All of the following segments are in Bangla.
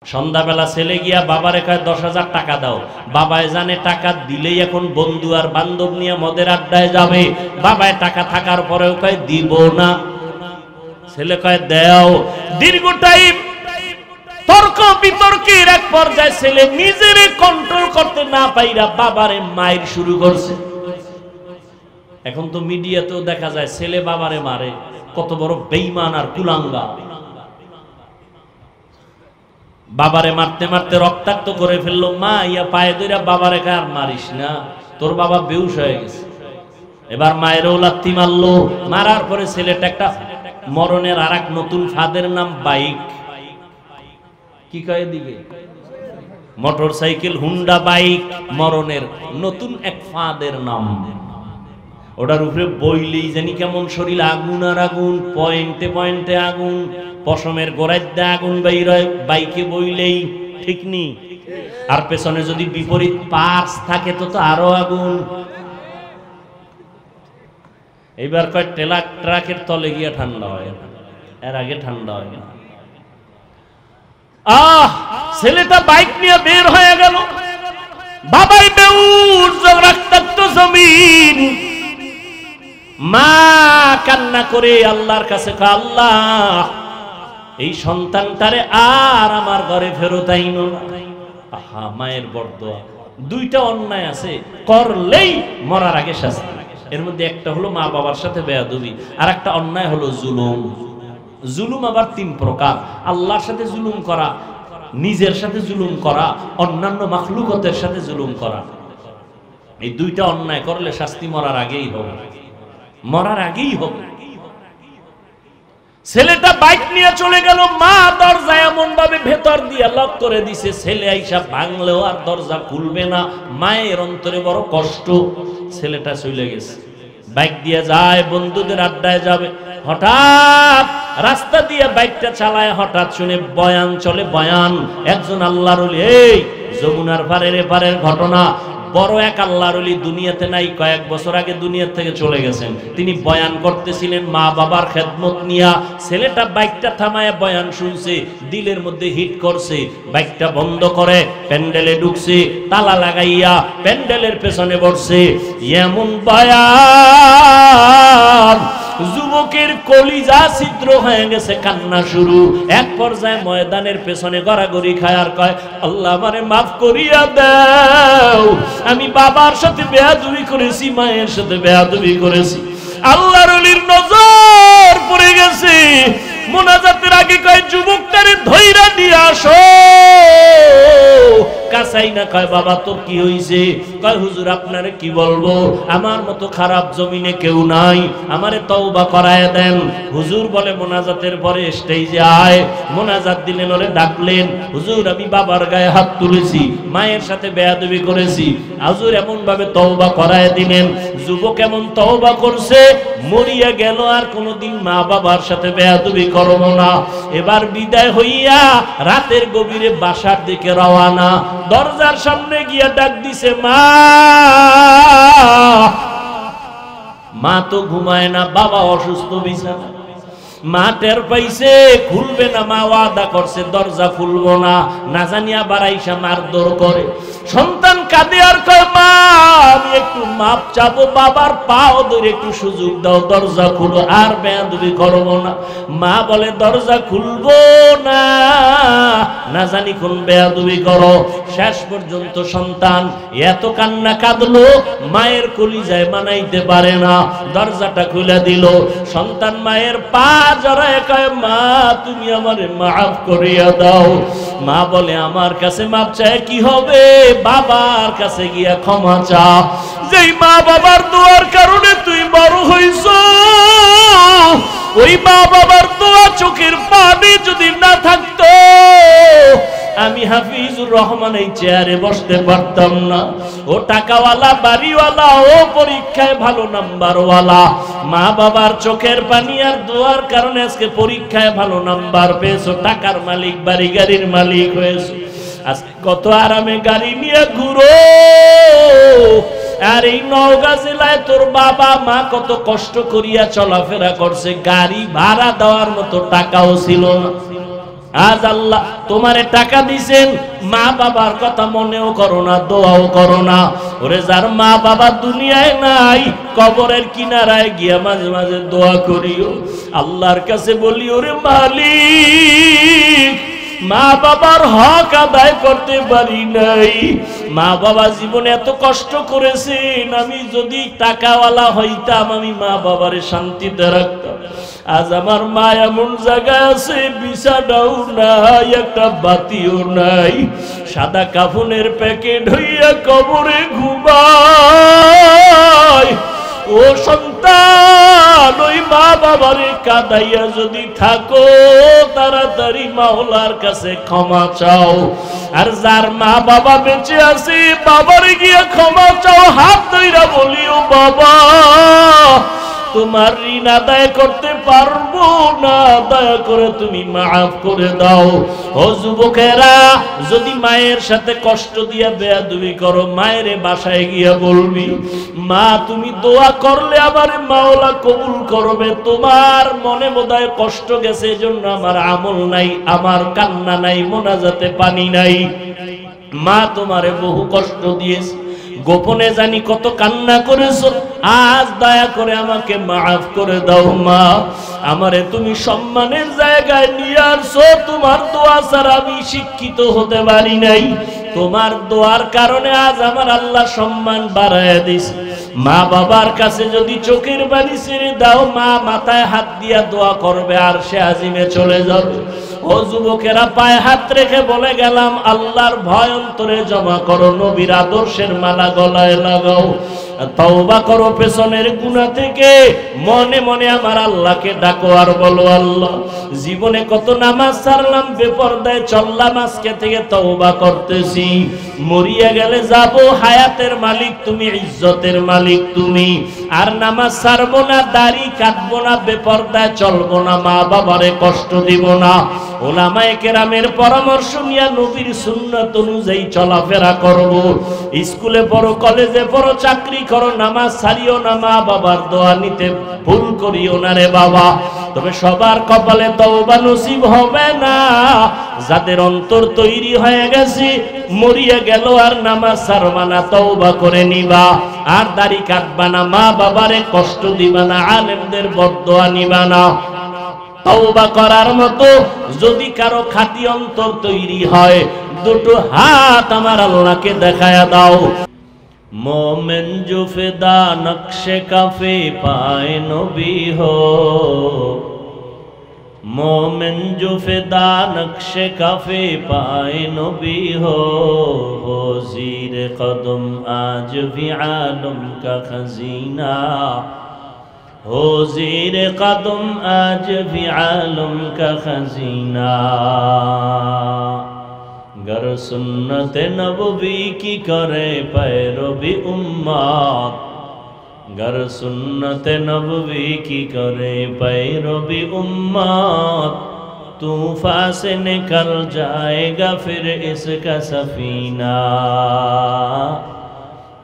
সন্ধ্যাবেলা ছেলে গিয়া বাবারে কয় 10,000 টাকা দাও। বাবায় জানে টাকা দিলেই এখন বন্ধু আর বান্ধব নিয়ে মদের আড্ডায় যাবে। বাবায় টাকা থাকার পরেও কয় দিব না, ছেলে কয় দাও। দীর্ঘ টাইম তর্ক বিতর্কের এক পর্যায়ে ছেলে নিজেরে কন্ট্রোল করতে না পাইরা বাবারে মাইর শুরু করছে। এখন তো মিডিয়াতেও দেখা যায় ছেলে বাবারে মারে, কত বড় বেঈমান আর কুলাঙ্গা। বাবারে মারতে মারতে রক্তাক্ত করে ফেললো। মা ইয়া পায়ে ধরে বাবারে কয় আর মারিস না, তোর বাবা বেহুশ হয়ে গেছে। এবার মায়েরও লাত্তি মারলো। মারার পরে ছেলেটা একটা মরণের আর এক নতুন ফাঁদের নাম বাইক। কি কয় দিকে মোটর সাইকেল, হুন্ডা বাইক, মরণের নতুন এক ফাঁদের নাম। ওটার উপরে বইলেই জানি কেমন শরীর আগুন আর আগুন, পয়েন্টে পয়েন্টে আগুন, পশমের গোড়ায় আগুন বাইর হয় বাইকে বইলেই, ঠিক নি? আর পেছনে যদি বিপরীত পার্স থাকে তো আরো আগুন। এইবার কয় ট্রাকের তলে গিয়া ঠান্ডা হয়, এর আগে ঠান্ডা হয় না। ছেলেটা বাইক নিয়ে বের হয়ে গেল। বাবাই বেউস, রক্তাক্ত জমিন। মা কান্না করে আল্লাহর কাছে কয়, আল্লাহ এই সন্তানটারে আর আমার ঘরে ফেরত আইনো না। আহা, মায়ের বড় দোয়া। দুইটা অন্যায় আছে, করলেই মরার আগে শাস্তি। এর মধ্যে একটা হলো মা বাবার সাথে বেয়াদবি, আর একটা অন্যায় হলো জুলুম। জুলুম আবার 3 প্রকার: আল্লাহর সাথে জুলুম করা, নিজের সাথে জুলুম করা, অন্যান্য মাখলুকতের সাথে জুলুম করা। এই দুইটা অন্যায় করলে শাস্তি মরার আগেই হবে, মরার আগেই হবে। ছেলেটা বাইক নিয়ে চলে গেল। মা দরজা এমন ভাবে ভেতর দিয়ে লক করে দিছে, ছেলে আইসা ভাঙলেও আর দরজা খুলবে না। মায়ের অন্তরে বড় কষ্ট। ছেলেটা চলে গেছে, বাইক দিয়ে যায়, বন্ধুদের আড্ডায় যাবে। হঠাৎ রাস্তা দিয়ে বাইকটা চালায়, হঠাৎ শুনে বয়ান চলে। বয়ান একজন আল্লাহর ওলি, এই যমুনার পারের এপারের ঘটনা। বড় এক আল্লাহর ওলি দুনিয়াতে নাই, কয়েক বছর আগে দুনিয়া থেকে চলে গেছেন। তিনি বয়ান করতেছিলেন মা বাবার খেদমত নিয়া। ছেলেটা বাইকটা থামায় বয়ান শুনছে, দিলের মধ্যে হিট করছে। বাইকটা বন্ধ করে প্যান্ডেলে ঢুকছে, তালা লাগাইয়া প্যান্ডেলের পেছনে বসছে। এমন বয়ান, যুবকের কলিজা ছিদ্র হয়ে গেছে, কান্না শুরু। এক পর্যায়ে ময়দানের পেছনে গড়াগড়ি খায় আর কয়, আল্লাহ আমারে মাফ করিয়া দাও, আমি বাবার সাথে বেয়াদবি করেছি, মায়ের সাথে বেয়াদবি করেছি। আল্লাহর ওলির নজর পড়ে গেছে। মুনাজাতের আগে কয়, যুবকটারে ধইরা দিয়ে আসো। কাছাই না, কয় বাবা তোর কি হইছে? কয় হুজুর আপনারে কি বলবো, আমার মতো খারাপ জমিনে কেউ নাই, আমারে তওবা করায় দেন। হুজুর বলে মুনাজাতের পরে স্টেজে আয়। মুনাজাত দিলেন, ওরে ডাকলেন। হুজুর আমি বাবার গায়ে হাত তুলেছি, মায়ের সাথে বেয়াদবি করেছি। হুজুর এমন ভাবে তওবা করায় দিলেন। যুবক এমন তওবা করছে, মরিয়া গেল আর কোনোদিন মা বাবার সাথে বেয়াদবি করব না। এবার বিদায় হইয়া রাতের গভীরে বাসার দিকে রওনা। দরজার সামনে গিয়া ডাক দিছে, মা। মা তো ঘুমায় না, বাবা অসুস্থ বিছানা। মা টের পাইছে, খুলবে না। মা ওয়াদা করছে দরজা খুলবো না। না জানিয়া বাড়াইসা মারধর করে। সন্তান কাঁদে আর কয়, মা আমি একটু মাপ চাবো, বাবার পাও ধরে একটু সুযোগ দাও, দরজা খুলো, আর বেয়াদবি করবো না। মা বলে দরজা খুলবো না, না জানি কোন বেয়াদবি করো। শেষ পর্যন্ত সন্তান এত কান্না কাঁদলো, মায়ের কলিজায় মানাইতে পারে না, দরজাটা খুলে দিল। সন্তান মায়ের পা জড়ায় কয়, মা তুমি আমারে মাফ করিয়া দাও। মা বলে আমার কাছে মাপ চায় কি হবে, বাবার কাছে গিয়া ক্ষমা চা। যেই মা বাবার দোয়ার কারণে তুই বড় হইছ, ওই মা বাবার দোয়া চোখের পানি যদি না থাকতো, আমি হাফিজুর রহমান এই চেয়ারে বসতে পারতাম না। ও টাকাওয়ালা, বাড়িওয়ালা, ও পরীক্ষায় ভালো নাম্বারওয়ালা। মা বাবার চোখের পানি আর দোয়ার কারণে আজকে পরীক্ষায় ভালো নাম্বার পেয়েছো, টাকার মালিক, বাড়ি গাড়ির মালিক হয়েছো। আজকে কত আরামে গাড়ি নিয়ে ঘুরো। আর এই নওগাঁ জেলায় তোর বাবা মা কত কষ্ট করিয়া চলাফেরা করছে, গাড়ি ভাড়া দেওয়ার মতো টাকাও ছিল না। আজ আল্লাহ তোমারে টাকা দিছেন, মা বাবার কথা মনেও করো না, দোয়াও করো না। ওরে যার মা বাবা দুনিয়ায় নাই, কবরের কিনারায় গিয়া মাঝে মাঝে দোয়া করিও, আল্লাহর কাছে বলি, ওরে মালিক, মা বাবার হক আদায় করতে পারি নাই, মা বাবা জীবনে এত কষ্ট করেছেন, আমি যদি টাকাওয়ালা হইতাম আমি মা বাবারে শান্তিতে রাখতাম। আজ আমার মা এমন জায়গায় আছে, বিছানাও নাই, একটা বাতিও নাই, সাদা কাফনের প্যাকেট হইয়া কবরে ঘুমায়। ও সন্তান, ওই মা বাবারে কাঁদাইয়া যদি থাকো, তাড়াতাড়ি মাওলার কাছে ক্ষমা চাও। আর যার মা বাবা বেঁচে আছে, বাবারে গিয়া ক্ষমা চাও, হাত ধইরা বলিও, বাবা তোমার ঋণ আদায় করতে পারবো না, দয়া করে তুমি মাফ করে দাও। ও যুবকেরা, যদি মায়ের সাথে কষ্ট দিয়া বেয়াদবি করো, মায়ের বাসায় গিয়া বলবি, মা তুমি দোয়া করলে আমার মাওলা কবুল করবে, তোমার মনে বোধহয় কষ্ট গেছে, এজন্য আমার আমল নাই, আমার কান্না নাই, মোনাজাতে পানি নাই। মা তোমারে বহু কষ্ট দিয়েছে, গোপনে জানি কত কান্না করেছো, আজ দয়া করে আমাকে মাফ করে দাও। মা আমারে তুমি সম্মানের জায়গায় নিয়ে আসছো, তোমার দোয়া ছাড়া আমি শিক্ষিত হতে পারি নাই, তোমার দোয়ার কারণে আজ আমার আল্লাহ সম্মান বাড়াইয়া দিছে। মা বাবার কাছে যদি চোখের পানি ছেড়ে দাও, মা মাথায় হাত দিয়া দোয়া করবে, আর সে আজিমে চলে যাবে। ও যুবকেরা, পায়ে হাত রেখে বলে গেলাম, আল্লাহর ভয় অন্তরে জমা করো, নবীর আদর্শের মালা গলায় লাগাও, তওবা করো পেছনের গুনাহ থেকে, মনে মনে আমার আল্লাহকে ডাকো আর বলো, আল্লাহ জীবনে কত নামাজ ছাড়লাম, বেপরদায় চললাম, আজকে থেকে তওবা করতেছি, মরিয়া গেলে যাব, হায়াতের মালিক তুমি, ইজ্জতের মালিক তুমি, আর নামাজ ছাড়বো না, দাড়ি কাটবো না, বেপরদায় চলবো না, মা বাবারে কষ্ট দিব না। ওলামায়ে কেরামের পরামর্শ নিয়ে নবীর সুন্নাত অনুযায়ী চলাফেরা করব। স্কুলে পড়ো, কলেজে পড়ো, চাকরি করো, নামাজ ছাড়িও না, মা বাবার দোয়া নিতে ভুল করিও না রে বাবা। তবে সবার কপালে তওবা নসিব হবে না, যাদের অন্তর তৈরি হয়ে গেছে, মরিয়া গেল আর নামাজ ছাড়বা না, তওবা করে নিবা, আর দাড়ি কাটবা না, মা বাবারে কষ্ট দিবা না, আলেমদের বদদোয়া নিবা না। তওবা করার মতো যদি কারো খাঁটি অন্তর তৈরি হয়, দুটো হাত আমার আল্লাহকে দেখায়া দাও। मोमिन जो फिदा नक्शे काफे पाए नबी हो, मोमिन जो फिदा नक्शे काफे पाए नबी हो जीर कदम आज भी आलम का खजीना, हो जीर कदम आज भी आलम का खजीना। गर सुन्नत नबवी की करे पैरवी उम्मत, गर सुन्नत नबवी की करे पैरवी उम्मत, तूफान से निकल जाएगा फिर इसका सफीना,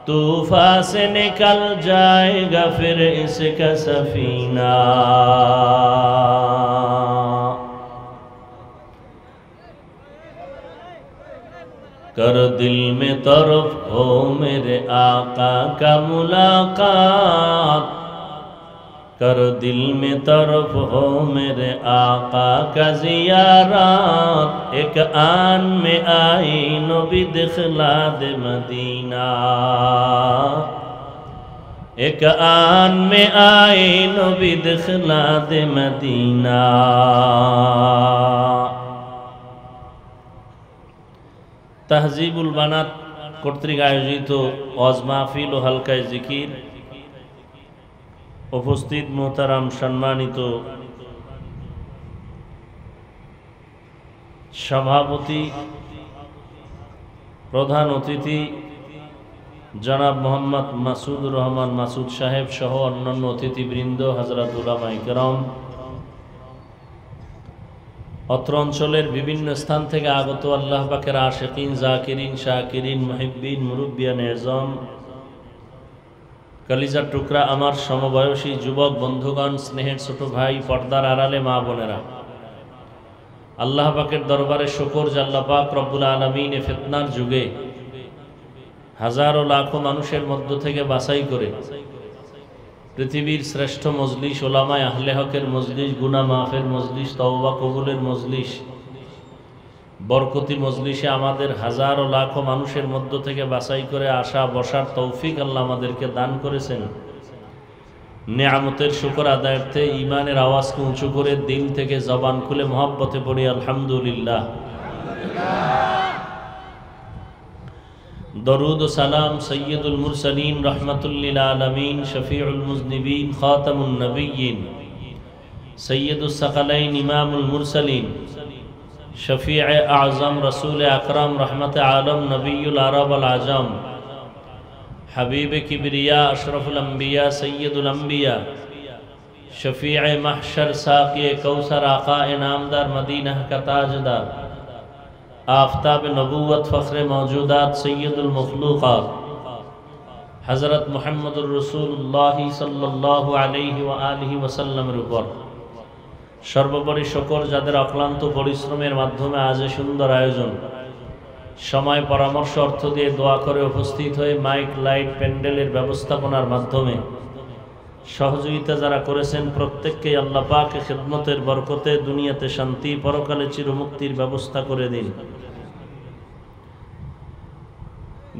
तूफान से निकल जाएगा फिर इसका सफीना। कर दिल में तरफ हो मेरे आका का मुलाकात, कर दिल में तरफ हो मेरे आका का ज़ियारत, एक आन में आई नबी दिखला दे मदीना, एक आन में आई नबी दिखला दे मदीना। তাহজিবুল বানাত কর্তৃক আয়োজিত ওয়াজ মাহফিল ও হালকায়ে জিকির, উপস্থিত মোহতারাম সম্মানিত সভাপতি, প্রধান অতিথি জনাব মোহাম্মদ মাসুদুর রহমান মাসুদ সাহেব সহ অন্যান্য অতিথিবৃন্দ, হযরত উলামায়ে কেরাম, অত্র অঞ্চলের বিভিন্ন স্থান থেকে আগত আল্লাহ পাকের আশিকিন, জাকিরিন, শাকিরিন, মুহিব্বিন, মুরব্বিয়ান এজম, কলিজার টুকরা আমার সমবয়সী যুবক বন্ধুগণ, স্নেহের ছোট ভাই, পর্দার আড়ালে মা বোনেরা, আল্লাহ পাকের দরবারে শুকর যে আল্লাহ পাক রব্বুল আলামিন এ ফিতনার যুগে হাজারো লাখো মানুষের মধ্য থেকে বাছাই করে পৃথিবীর শ্রেষ্ঠ মজলিস ওলামায়ে আহলে হকের মজলিস, গুনাহ মাফের মজলিস, তওবা কবুলের মজলিস, বরকতি মজলিসে আমাদের হাজারো লাখো মানুষের মধ্য থেকে বাছাই করে আসা বসার তৌফিক আল্লাহ আমাদেরকে দান করেছেন। নেয়ামতের শুকর আদায়ার্থে ইমানের আওয়াজকে উঁচু করে দিল থেকে জবান খুলে মহব্বতে পড়ি আলহামদুলিল্লাহ। দরুদ ও সালাম সৈয়দুল মুরসালিন রহমাতুল লিল আলামিন শফিউল মুজনিবিন খাতামুন নবিয়্যিন সৈয়দুস সাকালাইন ইমামুল মুরসালিন শফিয়ে আজম রসুল আকরাম রহমত আলম নবীল আরব আল আজম হাবিব কিবরিয়া আশরফুল আম্বিয়া সৈয়দুল আম্বিয়া शफीए महशर साक़ी कौसर आका इनामदार मदीना का ताजदार आफ्ताब नबूवत फ़ख्र मौजूदात सैयदुल मखलूक़ात हज़रत मुहम्मदुर रसूलुल्लाह सल्लल्लाहु अलैहि व आलिहि वसल्लमेर উপর সর্বোপরি শুকর যাদের অক্লান্ত পরিশ্রমের মাধ্যমে আজ সুন্দর আয়োজন, সময় পরামর্শ অর্থ দিয়ে দোয়া করে উপস্থিত হয়ে মাইক লাইট প্যান্ডেলের ব্যবস্থাপনার মাধ্যমে সহযোগিতা যারা করেছেন প্রত্যেককে আল্লাহ পাক খিদমতের বরকতে দুনিয়াতে শান্তি, পরকালে চিরমুক্তির ব্যবস্থা করে দিন।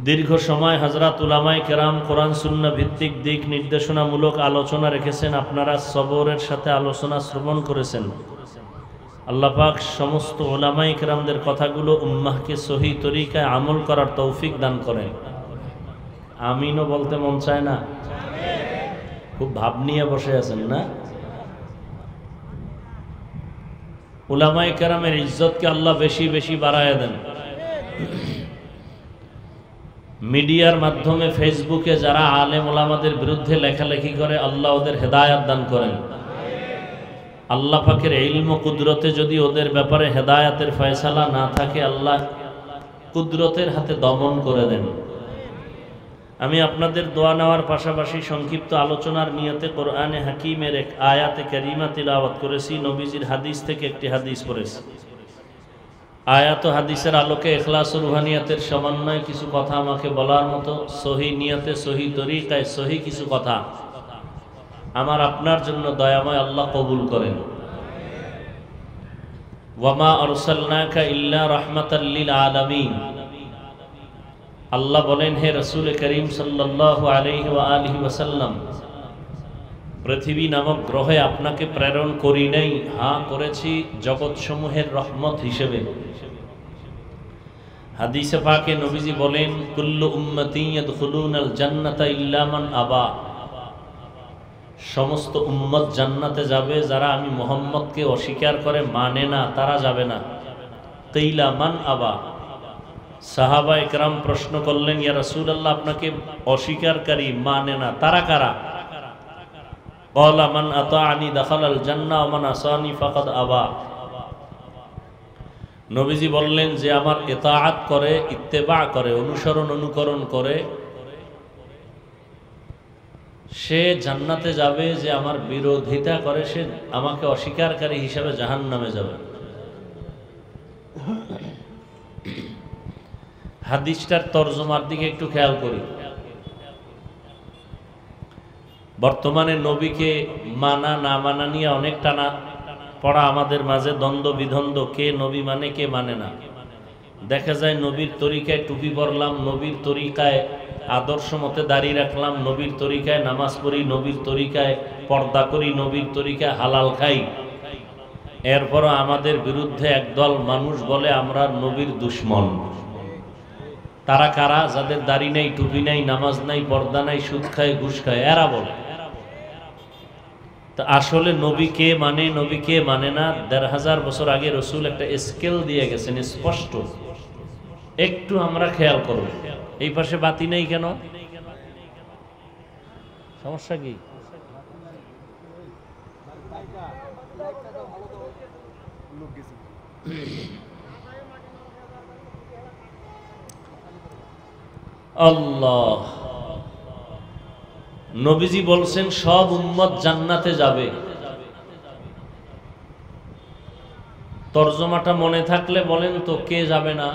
দীর্ঘ সময় হযরত উলামায়ে কেরাম কোরআন সুন্নাহ ভিত্তিক দিক নির্দেশনামূলক আলোচনা রেখেছেন, আপনারা সবরের সাথে আলোচনা শ্রবণ করেছেন। আল্লাহ পাক সমস্ত উলামায়ে কেরামদের কথাগুলো উম্মাহকে সহি তরিকায় আমল করার তৌফিক দান করেন। আমিনও বলতে মন চায় না? খুব ভাব নিয়ে বসে আছেন না? উলামায়ে কেরামের ইজ্জতকে আল্লাহ বেশি বেশি বাড়ায় দেন। মিডিয়ার মাধ্যমে ফেসবুকে যারা আলেম ওলামাদের বিরুদ্ধে লেখালেখি করে আল্লাহ ওদের হেদায়াত দান করেন। আল্লাহ পাকের ইলম ও কুদরতে যদি ওদের ব্যাপারে হেদায়াতের ফয়সালা না থাকে আল্লাহ কুদরতের হাতে দমন করে দেন। আমি আপনাদের দোয়া নেওয়ার পাশাপাশি সংক্ষিপ্ত আলোচনার নিয়তে কোরআনে হাকিমের এক আয়াতে কারিমা তিলাওয়াত করেছি, নবীজির হাদিস থেকে একটি হাদিস পড়েছি। আয়াত ও হাদিসের আলোকে ইখলাস ও রুহানিয়াতের সমন্বয়ে কিছু কথা আমাকে বলার মতো, সহি নিয়তে সহি তরিকায় সহি কিছু কথা আমার আপনার জন্য দয়াময় আল্লাহ কবুল করেন। ওয়ামা আরসালনাকা ইল্লা রাহমাতাল লিল আলামিন। আল্লাহ বলেন, হে রাসূল করিম সাল্লাল্লাহু আলাইহি ওয়া আলিহি ওয়াসাল্লাম, পৃথিবী নামক গ্রহে আপনাকে প্রেরণ করি নাই, হ্যাঁ করেছি জগৎসমূহের রহমত হিসেবে। হাদিসে পাকে নবীজি বলেন, কুল্লু উম্মতি ইয়াদখুলুনাল জান্নাতা ইল্লা মান আবা। সমস্ত উম্মত জান্নাতে যাবে, যারা আমি মুহাম্মদকে অস্বীকার করে মানে না তারা যাবে না। কিলা মান আবা। সাহাবা ইকরাম প্রশ্ন করলেন, ইয়া রাসূলুল্লাহ, আপনাকে অস্বীকারী মানে না তারা কারা? ক্বালা মান আতাআনি দাখালাল জান্নাহ ওয়া মান আসানি ফাকাদ আবা। নবীজি বললেন, যে আমার ইতাআত করে, ইত্তেবা করে, অনুসরণ অনুকরণ করে সে জান্নাতে যাবে, যে আমার বিরোধিতা করে সে আমাকে অস্বীকারী হিসাবে জাহান্নামে যাবে। হাদিসটার তরজমার দিকে একটু খেয়াল করি। বর্তমানে নবীকে মানা না মানা নিয়ে অনেক টানা পড়া আমাদের মাঝে, দ্বন্দ্ব বিদ্বন্দ্ব, কে নবী মানে কে মানে না। দেখা যায় নবীর তরিকায় টুপি পরলাম, নবীর তরিকায় আদর্শ মতে দাঁড়িয়ে রাখলাম, নবীর তরিকায় নামাজ পড়ি, নবীর তরিকায় পর্দা করি, নবীর তরিকায় হালাল খাই। এরপরও আমাদের বিরুদ্ধে একদল মানুষ বলে আমরা নবীর দুশমন। তারা কারা? যাদের দাড়ি নাই, টুপি নাই, নামাজ নাই, পর্দা নাই, সুদ খায়, ঘুষ খায়, এরা বলে। তা আসলে নবী কে মানে, নবী কে মানে না, ১৫০০ বছর আগে রসুল একটা স্কেল দিয়ে গেছেন স্পষ্ট। একটু আমরা খেয়াল করব। এই পাশে বাতি নেই কেন? সমস্যা কি? আল্লাহ, নবীজি বলছেন সব উম্মত জান্নাতে যাবে। তর্জমাটা মনে থাকলে বলেন তো, কে যাবে না?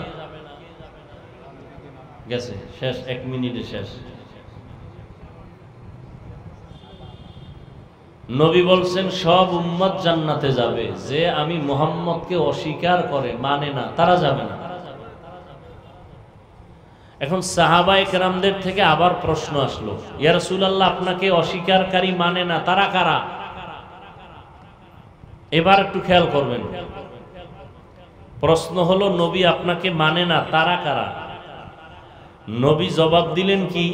গেছে, শেষ, 1 মিনিটে শেষ। নবী বলছেন সব উম্মত জান্নাতে যাবে, যে আমি মুহাম্মদকে অস্বীকার করে, মানে না, তারা যাবে না। এখন সাহাবায়ে কেরামদের থেকে আবার প্রশ্ন আসলো, ইয়া রাসূলুল্লাহ, আপনাকে অস্বীকারকারী মানে না, তারা কারা? এবার একটু খেয়াল করবেন, প্রশ্ন হলো নবী আপনাকে মানে না, তারা কারা? নবী জবাব দিলেন কি?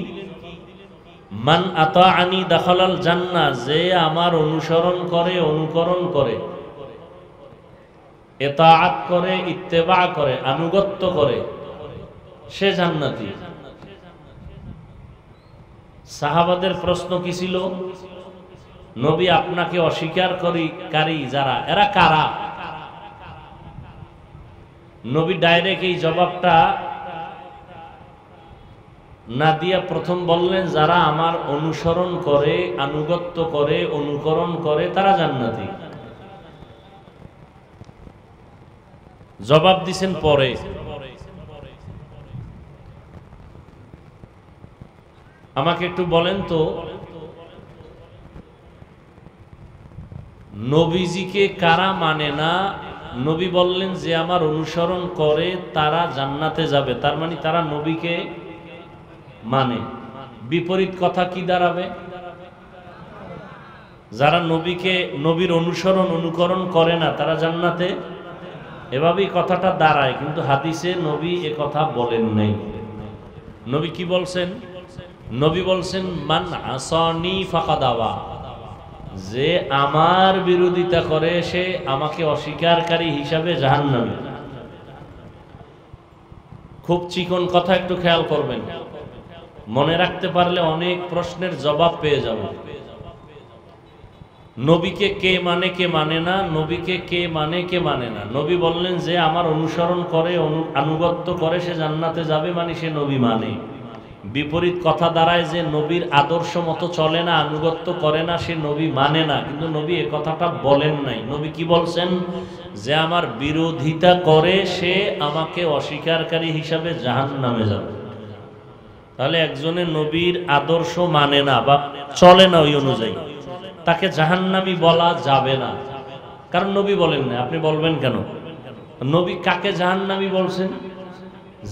মান আতাআনি দাখালাল জান্নাহ, যে আমার অনুসরণ করে, অনুকরণ করে, ইতাআত করে, ইত্তেবা করে, আনুগত্য করে, সে জান্নাতি। সাহাবাদের প্রশ্ন কি ছিল? নবী আপনাকে অস্বীকারী যারা, এরা কারা? নবী ডাইরেক্ট এই জবাবটা না দিয়া প্রথম বললেন, যারা আমার অনুসরণ করে, আনুগত্য করে, অনুকরণ করে, তারা জান্নাতি। জবাব দিছেন পরে। আমাকে একটু বলেন তো, নবীজিকে কারা মানে না? নবী বললেন যে আমার অনুসরণ করে তারা জান্নাতে যাবে, তার মানে তারা নবীকে মানে। বিপরীত কথা কি দাঁড়াবে? যারা নবীর অনুসরণ, অনুকরণ করে না, তারা জান্নাতে, এভাবেই কথাটা দাঁড়ায়। কিন্তু হাদিসে নবী এ কথা বলেন নাই। নবী কি বলছেন? নবী বলছেন মান আসানি ফাকাদ আবা, যে আমার বিরোধিতা করে সে আমাকে অস্বীকারকারী হিসাবে জাহান্নামী। খুব চিকন কথা, একটু খেয়াল করবেন, মনে রাখতে পারলে অনেক প্রশ্নের জবাব পেয়ে যাব। নবীকে কে মানে, কে মানে না? নবীকে কে মানে, কে মানে না? নবী বললেন যে আমার অনুসরণ করে, আনুগত্য করে, সে জান্নাতে যাবে, মানে সে নবী মানে। বিপরীত কথা দাঁড়ায় যে নবীর আদর্শ মতো চলে না, আনুগত্য করে না, সে নবী মানে না। কিন্তু নবী এ কথাটা বলেন নাই। নবী কি বলছেন? যে আমার বিরোধিতা করে সে আমাকে অস্বীকারকারী হিসাবে জাহান্নামে যাবে। তাহলে একজনের নবীর আদর্শ মানে না বা চলে না ওই অনুযায়ী, তাকে জাহান্নামী বলা যাবে না, কারণ নবী বলেন না। আপনি বলবেন কেন? নবী কাকে জাহান্নামী বলছেন?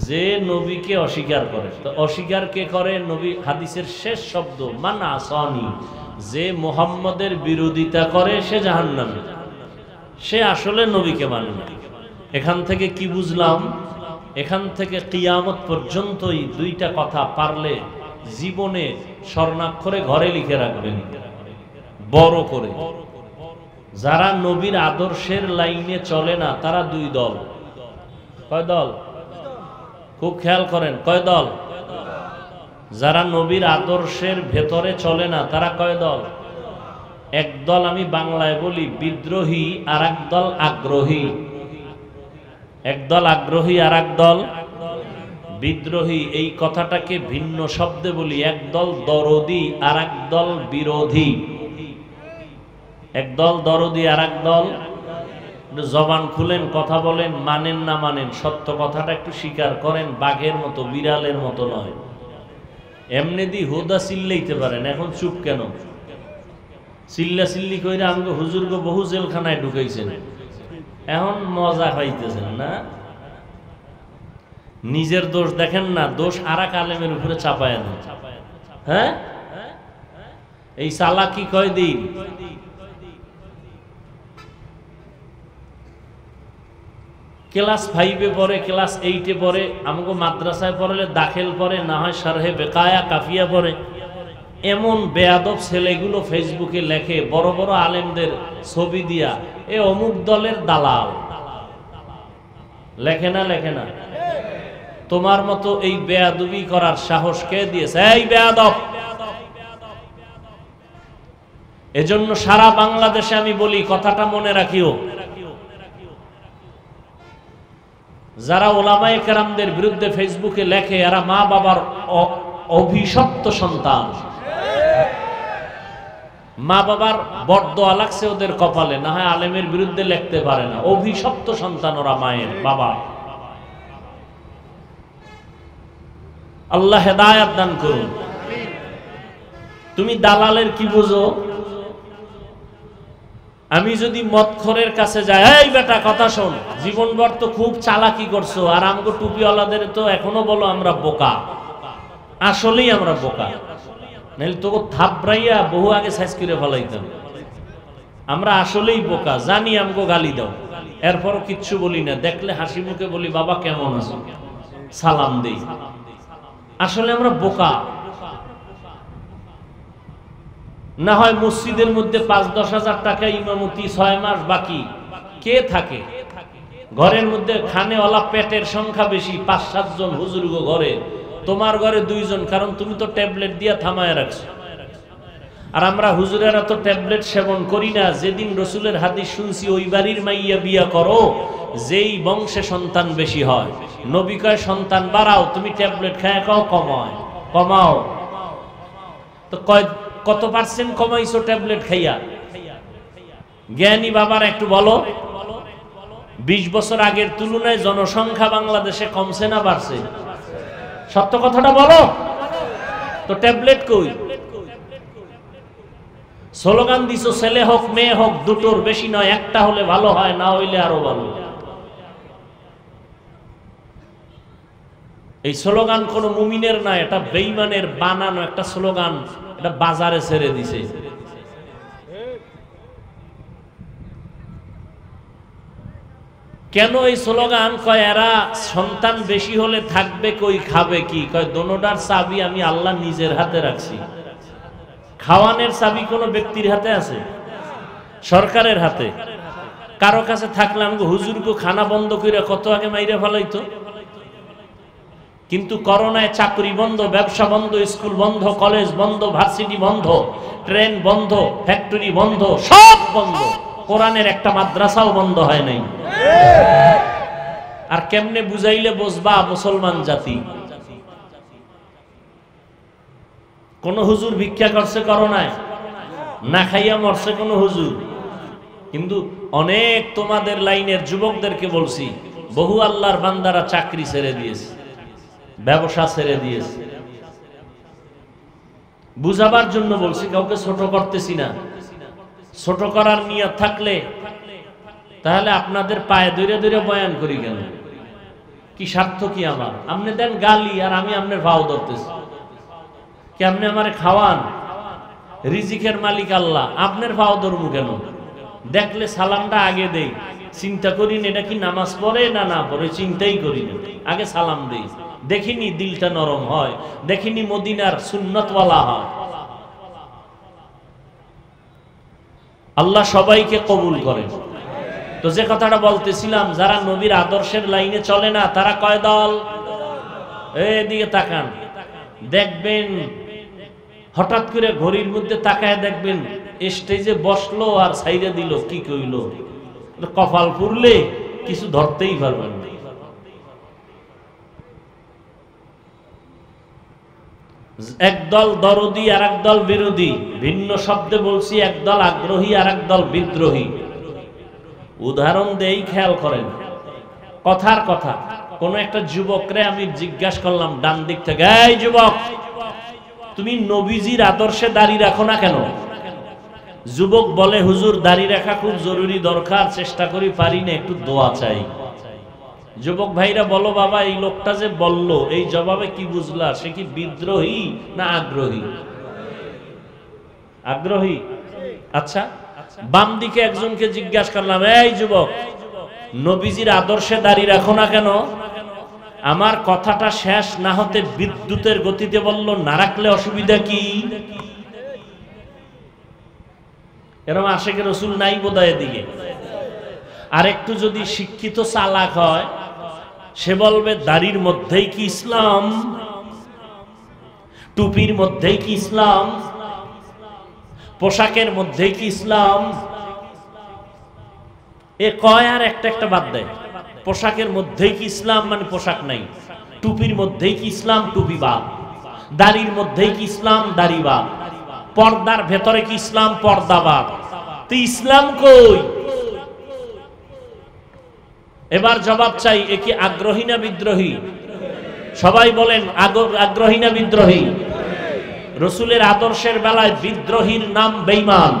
যে নবীকে অস্বীকার করে। তো অস্বীকার কে করে? নবী হাদিসের শেষ শব্দ মান আসানি, যে মুহাম্মদের বিরোধিতা করে সে জাহান্নামী, সে আসলে নবীকে মানে না। এখান থেকে কি বুঝলাম? এখান থেকে কিয়ামত পর্যন্তই দুইটা কথা পারলে জীবনে স্বর্ণাক্ষরে ঘরে লিখে রাখবেন, বড় করে। যারা নবীর আদর্শের লাইনে চলে না, তারা দুই দল। কয় দল? খুব খেয়াল করেন, কয় দল? যারা নবীর আদর্শের ভেতরে চলে না, তারা কয় দল? এক দল আমি বাংলায় বলি বিদ্রোহী, আর এক দল আগ্রহী। এক দল আগ্রহী, আর এক দল বিদ্রোহী। এই কথাটাকে ভিন্ন শব্দে বলি, এক দল দরদি, আর এক দল বিরোধী। এক দল দরদি, আর এক দল। জবান খুলেন, কথা বলেন, মানেন না মানেন, সত্য কথাটা একটু স্বীকার করেন। বাঘের মতো, বিড়ালের মতো নয়। এমনি দি হুদা চিল্লাইতে পারেন, এখন চুপ কেন? চিল্লা চিল্লি কইরা আমাকে হুজুরকে বহু জেলখানায় ঢুকাইছেন, এখন মজা পাইতেছেন না? নিজের দোষ দেখেন না, দোষ আরেক আলেমের উপরে চাপায় দেন। হ্যাঁ, এই চালাকি কয়দিন? ক্লাস 5-এ পড়ে, ক্লাস 8-এ পড়ে, আমাকে মাদ্রাসায় পড়লে দাখিল পড়ে, না হয় শারহে বেকায়া কাফিয়া পড়ে। এমন বেয়াদব ছেলেগুলো ফেসবুকে লেখে বড় বড় আলেমদের ছবি দিয়া, এ অমুক দলের দালাল। লেখে না? লেখে না? তোমার মতো এই বেয়াদবি করার সাহস কে দিয়েছে? এই বেয়াদব! এজন্য সারা বাংলাদেশে আমি বলি, কথাটা মনে রাখিও, যারা ওলামায়ে কেরামদের বিরুদ্ধে ফেসবুকে লেখে, এরা মা বাবার অভিশপ্ত সন্তান। মা বাবার বরদোয়া লাগছে ওদের কপালে, না হয় আলেমের বিরুদ্ধে লিখতে পারে না। অভিশপ্ত সন্তান ওরা, মায়ের বাবা। আল্লাহ হেদায়েত দান করুন। তুমি দালালের কি বুঝো? আমি যদি মদখোরের কাছে যাই, এই বেটা কথা শোন, জীবনভর তো খুব চালাকি করছো, আর আমগো টুপিওয়ালাদের তো এখনো বলো আমরা বোকা। আসলেই আমরা বোকা, নাহলে তোকে থাপড়াইয়া বহু আগে সাইজ করে ফেলাইতাম। আমরা আসলেই বোকা, জানি আমগো গালি দাও, এরপরও কিচ্ছু বলি না। দেখলে হাসি মুখে বলি বাবা কেমন আছো, সালাম দেই। আসলে আমরা বোকা। না হয় মসজিদের মধ্যে ৫-১০ হাজার টাকা ইমামতি, ৬ মাস বাকি, কে থাকে? ঘরের মধ্যে খানেওয়ালা পেটের সংখ্যা বেশি, ৫-৭ জন হুজুর ঘরে, তোমার ঘরে ২ জন, কারণ তুমি তো ট্যাবলেট দিয়ে থামায় রাখছো। আর আমরা হুজুরেরা তো ট্যাবলেট সেবন করি না। যেদিন রসুলের হাদিস শুনছি, ওই বাড়ির মাইয়া বিয়া করো যেই বংশে সন্তান বেশি হয়। নবী কয় সন্তান বাড়াও, তুমি ট্যাবলেট খায় কাও কমাও। তো কত পার্সেন্ট কমাইছো ট্যাবলেট খাইয়া? জ্ঞানী বাবার একটু বলো, ২০ বছর আগের তুলনায় জনসংখ্যা বাংলাদেশে কমছে না বাড়ছে? সত্য কথাটা বলো তো। ট্যাবলেট কই? স্লোগান দিছো ছেলে হোক মেয়ে হোক দুটোর বেশি নয়, একটা হলে ভালো হয়, না হইলে আরো ভালো। এই স্লোগান কোন মুমিনের না, এটা বেঈমানের বানানো একটা স্লোগান, এটা বাজারে ছেড়ে দিছে। কেন এই স্লোগান? কয় এরা সন্তান বেশি হলে থাকবে কই, খাবে কি? কয় দোনোটার চাবি আমি আল্লাহ নিজের হাতে রাখছি। খাওয়ানোর চাবি কোনো ব্যক্তির হাতে আছে? সরকারের হাতে। কারো কাছে থাকলে আমাকে হুজুরকে খানা বন্ধ করে কত আগে মাইরে ফেলাইতো। কিন্তু করোনায় চাকরি বন্ধ, ব্যবসা বন্ধ, স্কুল বন্ধ, কলেজ বন্ধ, ভার্সিটি বন্ধ, ট্রেন বন্ধ, ফ্যাক্টরি বন্ধ, সব বন্ধ। কোরআনের একটা মাদ্রাসাও বন্ধ হয় নাই। আর কেমনে বুঝাইলে বুঝবা মুসলমান জাতি? কোন হুজুর ভিক্ষা করছে করোনায়? না খাইয়া মরছে কোন হুজুর? কিন্তু অনেক তোমাদের লাইনের যুবকদেরকে বলছি, বহু আল্লাহর বান্দারা চাকরি ছেড়ে দিয়েছে, ব্যবসা ছেড়ে দিয়েছে। বুঝাবার জন্য বলছি, কাউকে ছোট করতেছি না। ছোট করার নিয়ত থাকলে তাহলে আপনাদের পায়ে ধরে ধরে বয়ান করি কেন? কি স্বার্থ কি আমার? আপনি দেন গালি আর আমি আপনার ভাও ধরতেছি। কি আপনি আমারে খাওয়ান? রিজিকের মালিক আল্লাহ, আপনার ভাও ধরবো কেন? দেখলে সালামটা আগে দেই, চিন্তা করি না এটা কি নামাজ পড়ে না পড়ে, চিন্তাই করি না, আগে সালাম দেই। দেখিনি দিলটা নরম হয়, দেখিনি মদিনার সুন্নতওয়ালা হয়। আল্লাহ সবাইকে কবুল করেন। তো যে কথাটা বলতেছিলাম, যারা নবীর আদর্শের লাইনে চলে না তারা কয় দল? এদিকে তাকান, দেখবেন হঠাৎ করে ঘড়ির মধ্যে তাকায় দেখবেন স্টেজে বসলো আর সাইডে দিল, কি কইল? কপাল পুরলে কিছু ধরতেই পারবেন না। একদল দরদি আর একদল বিরোধী, ভিন্ন শব্দে বলছি, একদল আগ্রহী আর একদল বিদ্রোহী। উদাহরণ দেই, খেয়াল করেন। কথার কথা, কোন একটা যুবকরে আমি জিজ্ঞাসা করলাম ডান দিক থেকে, এই যুবক তুমি নবীজির আদর্শে দাড়ি রাখো না কেন? যুবক বলে, হুজুর দাড়ি রাখা খুব জরুরি দরকার, চেষ্টা করি পারি না, একটু দোয়া চাই। যুবক ভাইরা বলো, বাবা এই লোকটা যে বলল এই জবাবে কি বুঝলা? সে কি বিদ্রোহী না আগ্রহী? আগ্রহী। আচ্ছা, বাম দিকে একজনকে জিজ্ঞাসা করলাম, এই যুবক নবীজির আদর্শে দাড়ি রাখো না কেন? আমার কথাটা শেষ না হতে বিদ্যুতের গতিতে বলল, না রাখলে অসুবিধা কি? এরকম আশেকে রসুল নাই বোধহয় দিকে। আর একটু যদি শিক্ষিত চালাক হয়, সে বলবে দাড়ির মধ্যেই কি ইসলাম? টুপির মধ্যেই কি ইসলাম? পোশাকের মধ্যেই কি ইসলাম? এ কয় আর একটা একটা বাদ দেয়। পোশাকের মধ্যেই কি ইসলাম মানে পোশাক নাই, টুপির মধ্যেই কি ইসলাম, টুপি বাদ, দাড়ির মধ্যেই কি ইসলাম, দাড়ি বাদ। পর্দার ভেতরে কি ইসলাম পর্দাবাদ? তো ইসলাম কই? এবার জবাব চাই, এ কি আগ্রহী না বিদ্রোহী? সবাই বলেন, আগ্রহী না বিদ্রোহী? রসুলের আদর্শের বেলায় বিদ্রোহীর নাম বেঈমান।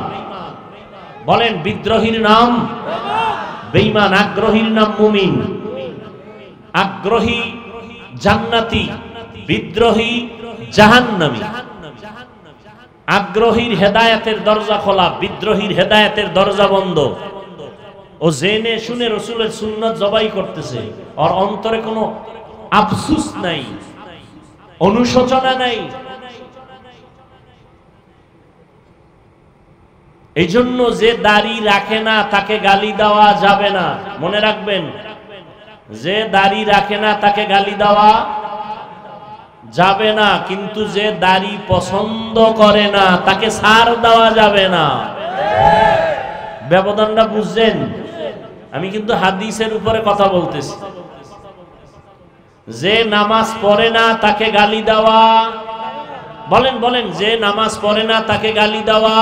বলেন, বিদ্রোহীর নাম বেঈমান, আগ্রহীর নাম মুমিন। আগ্রহী জান্নাতি, বিদ্রোহী জাহান্নামী। আগ্রহীর হেদায়েতের দরজা খোলা, বিদ্রোহীর হেদায়েতের দরজা বন্ধ। ও জেনে শুনে রসুলের সুন্নাত জবাই করতেছে, ওর অন্তরে কোনো আফসোস নাই, অনুশোচনা নাই। এই জন্য যে দাড়ি রাখে না তাকে গালি দেওয়া যাবে না, মনে রাখবেন। যে দাড়ি রাখে না তাকে গালি দেওয়া যাবে না, কিন্তু যে দাড়ি পছন্দ করে না তাকে ছাড় দেওয়া যাবে না। ব্যবধানটা বুঝছেন? আমি কিন্তু হাদিসের উপরে কথা বলতেছি। যে নামাজ পড়ে না তাকে গালি দেওয়া, বলেন বলেন, যে নামাজ পড়ে না তাকে গালি দেওয়া,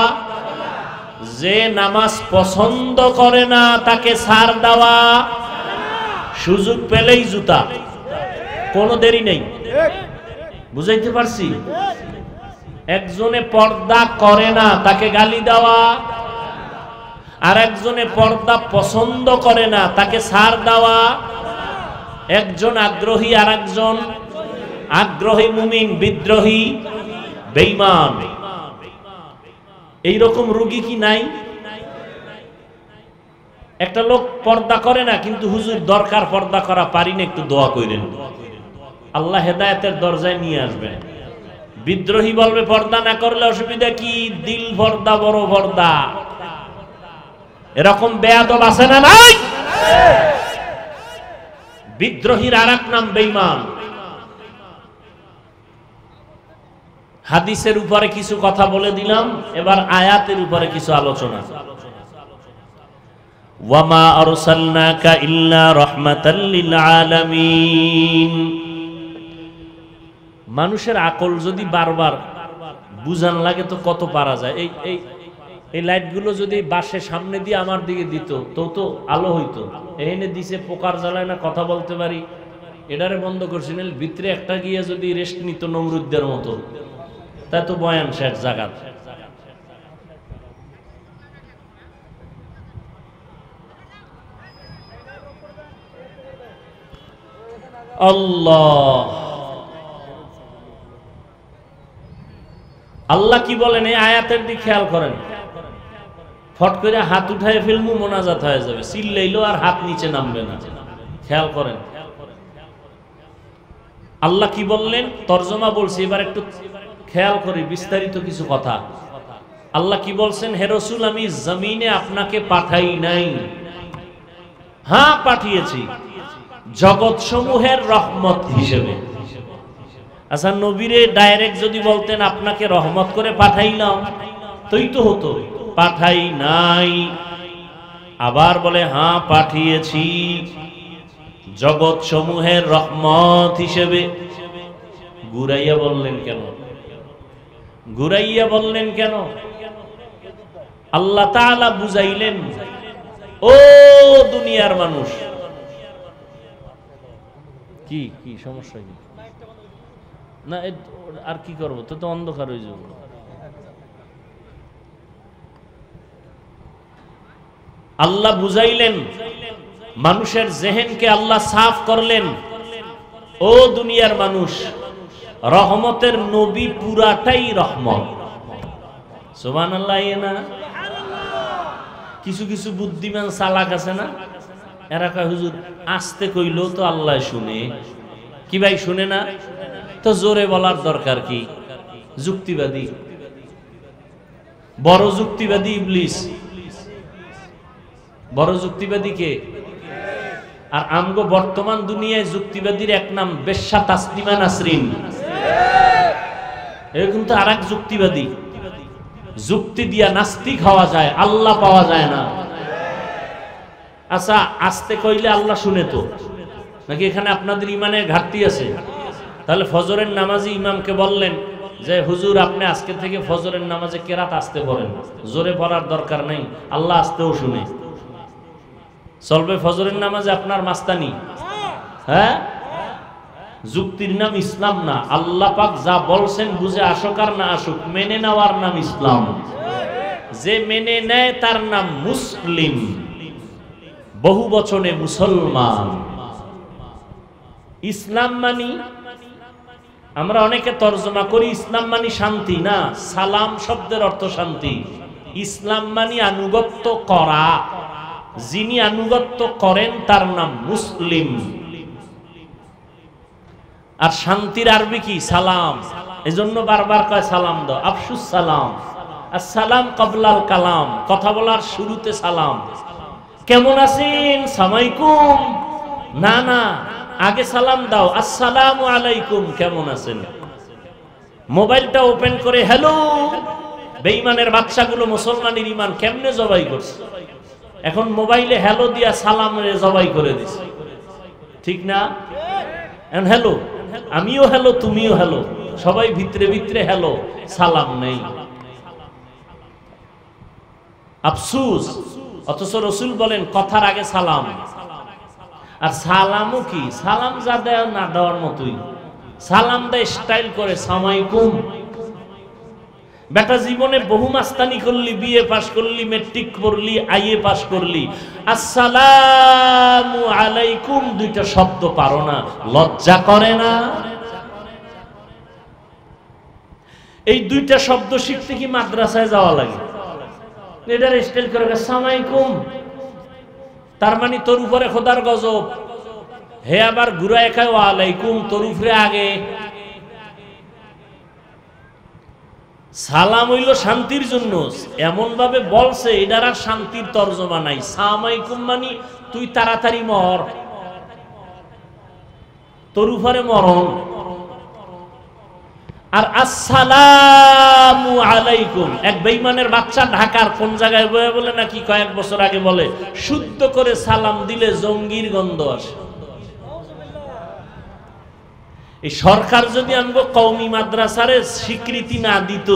যে নামাজ পছন্দ করে না তাকে ছাড় দেওয়া, সুযোগ পেলেই জুতা, কোনো দেরি নেই। বুঝাইতে পারছি? একজনে পর্দা করে না তাকে গালি দেওয়া, আর একজনে পর্দা পছন্দ করে না তাকে ছাড় দেওয়া। একজন আগ্রহী আর একজন আগ্রহী মুমিন, বিদ্রোহী বেঈমান। এইরকম রোগী কি নাই? একটা লোক পর্দা করে না, কিন্তু হুজুর দরকার পর্দা করা, পারি না, একটু দোয়া করেন, আল্লাহ হেদায়েতের দরজায় নিয়ে আসবেন। বিদ্রোহী বলবে পর্দা না করলে অসুবিধা কি, দিল পর্দা বড় পর্দা। এরকম বেয়াদব আছে না নাই? বিদ্রোহীর আরেক নাম বেঈমান। হাদিসের উপরে কিছু কথা বলে দিলাম, এবার আয়াতের উপরে কিছু আলোচনা। ওয়ামা আরসালনাকা ইল্লা রাহমাতাল লিল আলামিন। মানুষের আকল যদি বারবার বুঝান লাগে তো কত পারা যায়। এই লাইটগুলো যদি বাসে সামনে দিয়ে আমার দিকে দিত তো আলো হইতো। এখানে দিছে পোকার জ্বালায় না কথা বলতে পারি, এটারে বন্ধ করছিলেন, ভিতরে একটা গিয়ে যদি রেস্ট নিত নমরুদদের মতো, তাই তো বয়ান শেষ জাগাত। আল্লাহ আল্লাহ কি বলেন এই আয়াতের দিকে খেয়াল করেন। ফট করে হাত উঠায় ফেলমু, মোনাজাত হয়ে যাবে, চিল্লাইলো আর হাত নিচে নামবে না। খেয়াল করেন আল্লাহ কি বললেন, তরজমা বলছি, এবার একটু খেয়াল করি বিস্তারিত কিছু কথা। আল্লাহ কি বলছেন, হে রাসূল আমি জমিনে আপনাকে পাঠাই নাই, হ্যাঁ পাঠিয়েছি জগৎ সমূহের রহমত হিসেবে। আচ্ছা, নবীরে ডাইরেক্ট যদি বলতেন আপনাকে রহমত করে পাঠাইলাম তোই তো হতো, পাঠাই নাই। আবার বলে হ্যাঁ পাঠিয়েছি জগৎ সমূহের রহমত হিসেবে। ঘুরাইয়া বললেন কেন? ঘুরাইয়া বললেন কেন? আল্লাহ তাআলা বুঝাইলেন, ও দুনিয়ার মানুষ। কি কি সমস্যা কি না, আর কি করবো, তো অন্ধকার হয়ে যাবো। আল্লাহ বুঝাইলেন, মানুষের জেহেনকে আল্লাহ সাফ করলেন। ও দুনিয়ার মানুষ, রহমতের নবী পুরাটাই রহমত। সুবহানাল্লাহ না? কিছু কিছু বুদ্ধিমান চালাক আছে না, এরা কয় হুজুর আস্তে কইলেও তো আল্লাহ শুনে। কি ভাই শুনে না? তো জোরে বলার দরকার কি? যুক্তিবাদী, বড় যুক্তিবাদী ইবলিস। বড় যুক্তিবাদী কে? আর আমগো বর্তমান দুনিয়ায় যুক্তিবাদীর এক নাম বেশ্যা তাসলিমা নাসরিন। এ কিন্তু আর এক যুক্তিবাদী। যুক্তি দিয়া নাস্তিক হওয়া যায়, আল্লাহ পাওয়া যায় না। আচ্ছা, আস্তে কইলে আল্লাহ শুনে তো নাকি? এখানে আপনাদের ইমানের ঘাটতি আছে। তাহলে ফজরের নামাজি ইমামকে বললেন যে হুজুর আপনি আজকে থেকে ফজরের নামাজে কেরাত আসতে পড়েন, জোরে পড়ার দরকার নেই, আল্লাহ আসতেও শুনে। চলবে ফজরের নামাজে আপনার মাস্তানি? হ্যাঁ, যুক্তির নাম ইসলাম না। আল্লাহ পাক যা বলছেন বুঝে আসুক আর না আসুক, মেনে নেওয়ার নাম ইসলাম। যে মেনে নেয় তার নাম মুসলিম, বহু বচনে মুসলমান। ইসলাম মানি, আমরা অনেকে তর্জমা করি ইসলাম মানি শান্তি, না, সালাম শব্দের অর্থ শান্তি। ইসলাম মানি আনুগত্য করা, যিনি আনুগত্য করেন তার নাম মুসলিম। আর শান্তির আরবি কি? সালাম। এজন্য বারবার কয় সালাম দাও, আফসুস সালাম, আসসালাম ক্বাবলাল কালাম, কথা বলার শুরুতে সালাম। কেমন আছেন, সালামালাইকুম, না না, আগে সালাম দাও, আসসালামু আলাইকুম, কেমন আছেন। মোবাইলটা ওপেন করে হ্যালো। বেঈমানের বাচ্চাগুলো মুসলমানের ঈমান কেমনে জবাই করছে, এখন মোবাইলে হ্যালো দিয়া সালামে জবাই করে দিছে, ঠিক না? এখন হ্যালো, আমিও হ্যালো, তুমিও হ্যালো, সবাই ভিতরে ভিতরে হ্যালো, সালাম নেই। আফসুস। অথচ রাসূল বলেন কথার আগে সালাম। আর সালামও কি? সালাম যা দেয় না দেওয়ার মতোই, সালাম দেয় স্টাইল করে, সালামালাইকুম। বেটা জীবনে বহু মাস্তানি করলি, বিএ পাস করলি, মেট্রিক পড়লি, আইএ পাস করলি, আসসালামু আলাইকুম দুইটা শব্দ পারো না, লজ্জা করে না? এই দুইটা শব্দ শিখতে কি মাদ্রাসায় যাওয়া লাগে? এটার স্টাইল করে আসসালামালাইকুম, তার মানে তোর উপরে খোদার গজব। হে আবার ঘুরায় খায় ওয়ালাইকুম, তোর উপরে আগে। সালাম হইল শান্তির জন্য, এমন ভাবে বলছে এটার আর শান্তির তর্জমা নাই। সালামালাইকুম মানে তুই তাড়াতাড়ি মর, তোর উপরে মরণ। আর আসসালামু আলাইকুম, এক বেঈমানের বাচ্চা ঢাকার কোন জায়গায় বয়ে বলে নাকি কয়েক বছর আগে বলে, শুদ্ধ করে সালাম দিলে জঙ্গির গন্ধ আসে। এই সরকার যদি আমগো কওমি মাদ্রাসারে স্বীকৃতি না দিত,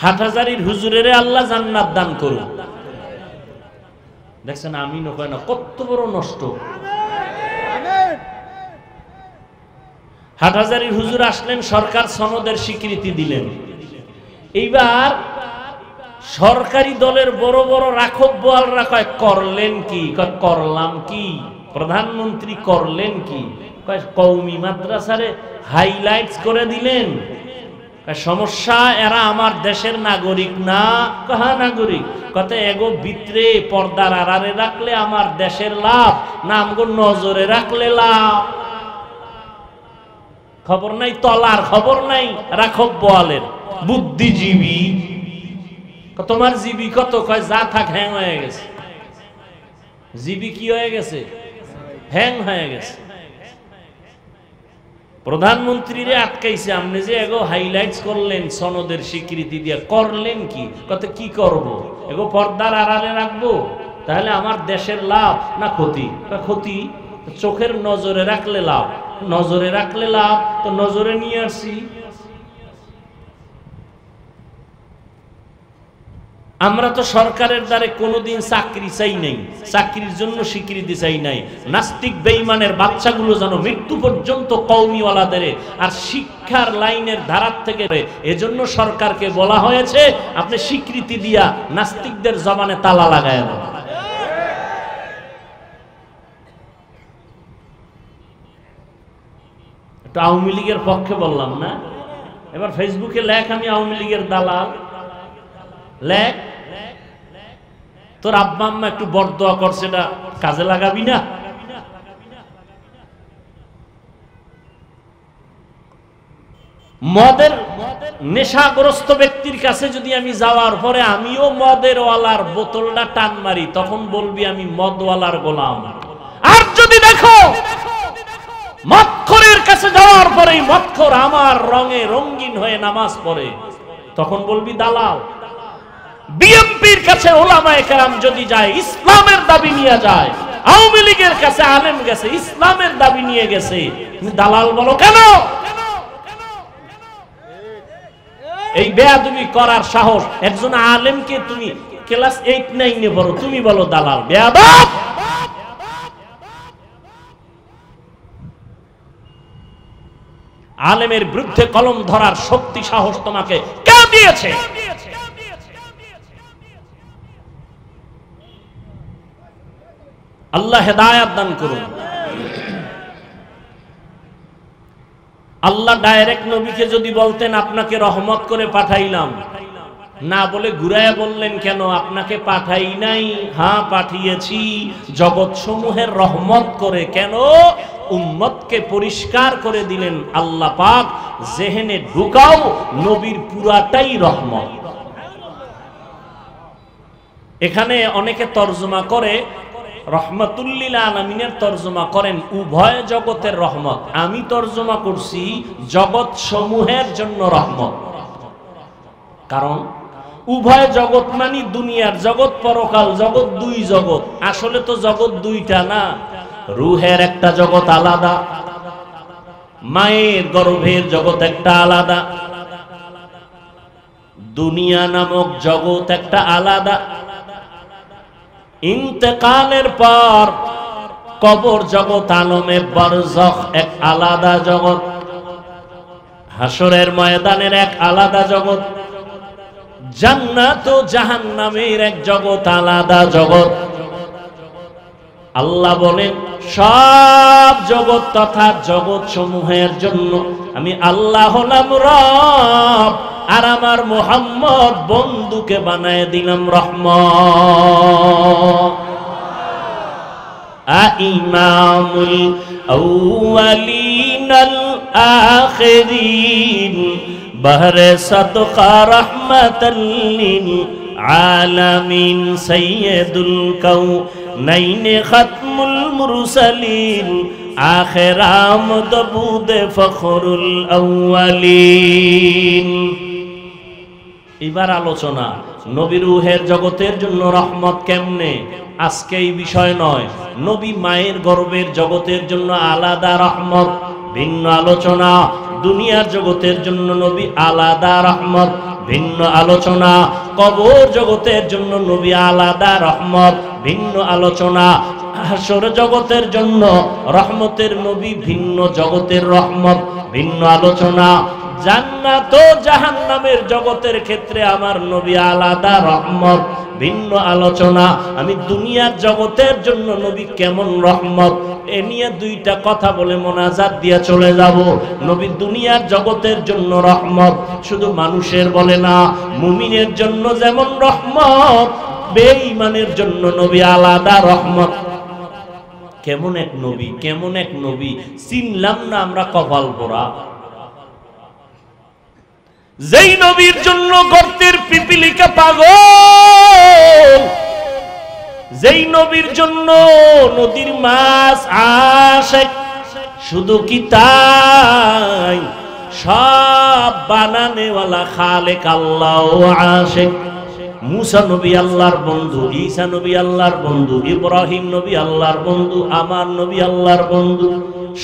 হাটহাজারীর হুজুরেরে আল্লাহ জান্নাত দান করুন। দেখছেন, আমি নয় না, কত বড় নষ্ট। হাটহাজারীর হুজুর আসলেন, সরকার সনদের স্বীকৃতি দিলেন। এইবার সরকারি দলের বড় বড় রাখব বোয়ালরা কয় করলেন কি? কয় করলাম কি? প্রধানমন্ত্রী করলেন কি? কয় কওমি মাদ্রাসারে হাইলাইটস করে দিলেন। সমস্যা, এরা আমার দেশের নাগরিক না। কাহা নাগরিক? কত এগো ভিতরে পর্দার আড়ালে রাখলে আমার দেশের লাভ, না আমগো নজরে রাখলে লাভ? খবর নাই তলার, খবর নাই রাখব বোয়ালের। বুদ্ধিজীবী, তোমার জিবি কত? কয় যা থাক, হ্যাং হয়ে গেছে। জিবি কি হয়ে গেছে? হ্যাং হয়ে গেছে। প্রধানমন্ত্রীরে আটকাইছে, আপনি যে এগো হাইলাইটস করলেন সনদের স্বীকৃতি দিয়ে, করলেন কি? কত কি করব? এগো পর্দার আড়ালে রাখবো, তাহলে আমার দেশের লাভ না ক্ষতি? ক্ষতি। চোখের নজরে রাখলে লাভ, নজরে রাখলে লাভ, তো নজরে নিয়ে আসি। আমরা তো সরকারের দ্বারে কোনোদিন চাকরি চাই নাই, চাকরির জন্য স্বীকৃতি চাই নাই। নাস্তিক বেঈমানের বাচ্চাগুলো যেন মৃত্যু পর্যন্ত কওমিওয়ালাদের আর শিক্ষার লাইনের ধারার থেকে, এজন্য সরকারকে বলা হয়েছে আপনি স্বীকৃতি দিয়া নাস্তিকদের জবানে তালা লাগায় দেন। একটু আওয়ামী লীগের পক্ষে বললাম না, এবার ফেসবুকে লেখ আমি আওয়ামী লীগের দালাল, লেখ। তোর আব্বা আম্মা একটু বরদোয়া করছে, এটা কাজে লাগাবি না? মদের নেশাগ্রস্ত ব্যক্তির কাছে যদি আমি যাওয়ার পরে আমিও মদের ওয়ালার বোতলটা টান মারি, তখন বলবি আমি মদওয়ালার গোলাম। আর যদি দেখো মদখোরের কাছে যাওয়ার পরেই মদখোর আমার রঙে রঙিন হয়ে নামাজ পড়ে, তখন বলবি দালাল। বিএনপির কাছে ওলামায়ে কেরাম যদি যায়, ইসলামের দাবি নিয়ে যায়, আওয়ামী লীগের কাছে আলেম গেছে, ইসলামের দাবি নিয়ে গেছে, তুমি দালাল বলো কেন? এই বেয়াদবি করার সাহস একজন আলেমকে তুমি ক্লাস 8-9 পড়ো, তুমি বলো দালাল, বেয়াদব। আলেমের বিরুদ্ধে কলম ধরার শক্তি সাহস তোমাকে কে দিয়েছে? আল্লাহ হেদায়েত দান করুন। আল্লাহ ডাইরেক্ট নবীকে যদি বলতেন আপনাকে রহমত করে পাঠাইলাম, না বলে ঘুরায়া বললেন কেন? আপনাকে পাঠাই নাই, হ্যাঁ পাঠিয়েছি জগৎ সমূহের রহমত করে। কেন? উম্মতকে পরিষ্কার করে দিলেন আল্লাহ পাক, জেহেনে ঢুকাও নবীর পুরাটাই রহমত। এখানে অনেকে তরজমা করে রহমাতুল্লিল আলামিনের তরজমা করেন উভয় জগতের রহমত। আমি তরজমা করছি জগৎ সমূহের জন্য রহমত। কারণ উভয় জগৎ মানে দুনিয়ার জগৎ, পরকাল জগৎ, দুই জগৎ। আসলে তো জগৎ দুইটা না, রুহের একটা জগৎ আলাদা, মায়ের গর্ভের জগৎ একটা আলাদা, দুনিয়া নামক জগৎ একটা আলাদা, ইন্তেকালের পর কবর জগৎ আলমে বারজাখ এক আলাদা জগৎ, হাসরের ময়দানের এক আলাদা জগৎ, জান্নাত ও জাহান্নামের এক জগৎ আলাদা জগৎ। আল্লাহ বলেন সব জগৎ তথা জগৎ সমূহের জন্য আমি আল্লাহ হলাম রব, আর আমার মুহাম্মদ বন্ধুকে বানায় দিলাম রহমত। ইমামুল আউয়ালিন আল আখিরিন বহরে সাদকা রহমাতাল লিল আলামিন সাইয়্যিদুল কাউনাইন খাতমুল মুরসালিন আখির আমদ বুদে ফখরুল আউয়ালিন। এবার আলোচনা নবী রূহের জগতের জন্য রহমত কেমনে, আজকে এই বিষয় নয়। নবী মায়ের গর্ভের জগতের জন্য আলাদা রহমত, ভিন্ন আলোচনা। দুনিয়ার জগতের জন্য নবী আলাদা রহমত, ভিন্ন আলোচনা। কবর জগতের জন্য নবী আলাদা রহমত, ভিন্ন আলোচনা। হাসর জগতের জন্য রহমতের নবী, ভিন্ন জগতের রহমত, ভিন্ন আলোচনা। জান্নাত ও জাহান্নামের জগতের ক্ষেত্রে আমার নবী আলাদা রহমত, ভিন্ন আলোচনা। আমি দুনিয়ার জগতের জন্য নবী কেমন রহমত, এ নিয়ে দুইটা কথা বলে মোনাজাত দিয়ে চলে যাব। নবী দুনিয়ার জগতের জন্য রহমত, শুধু মানুষের বলে না, মুমিনের জন্য যেমন রহমত, বেঈমানের জন্য নবী আলাদা রহমত। কেমন এক নবী, কেমন এক নবী, চিনলাম না আমরা কপাল পোড়া। যেই নবীর জন্য গর্তের পিপিলিকা পাগল, যেই নবীর জন্য নদীর মাছ আশিক। শুধু কি তাই, সব বানানেওয়ালা খালেক আল্লাহ আশিক। মুসা নবী আল্লাহর বন্ধু, ঈসা নবী আল্লাহর বন্ধু, ইব্রাহিম নবী আল্লাহর বন্ধু, আমার নবী আল্লাহর বন্ধু।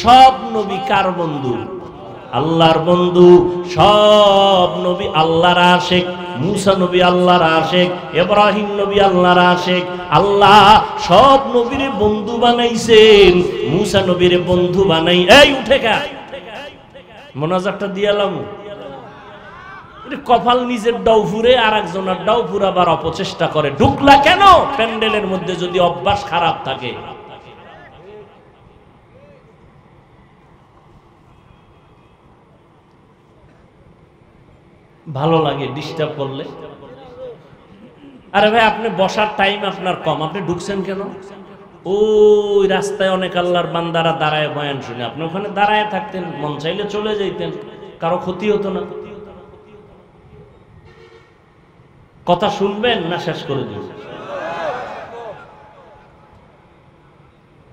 সব নবী কার বন্ধু? আল্লাহর বন্ধু। সব নবী আল্লাহর আশিক। মুসা নবী আল্লাহর আশিক, ইব্রাহিম নবী আল্লাহর আশিক। আল্লাহ সব নবীর বন্ধু বানাইছেন, মুসা নবীর বন্ধু বানাই। এই উঠে গা, মোনাজাতটা দিয়ালাম। কপাল নিজের ডাউফুরে আর একজনের ডাউফুর আবার অপচেষ্টা করে। ঢুকলা কেন প্যান্ডেলের মধ্যে যদি অভ্যাস খারাপ থাকে? ভালো লাগে ডিস্টার্ব করলে। আরে ভাই, আপনি বসার টাইম আপনার কম, আপনি ঢুকছেন কেন? ওই রাস্তায় অনেক আল্লাহর বান্দারা দাঁড়ায় বয়ান শুনে, আপনি ওখানে দাঁড়ায় থাকতেন, মন চাইলে চলে যাইতেন, কারো ক্ষতি হতো না। কথা শুনবেন না শেষ করে দিবেন?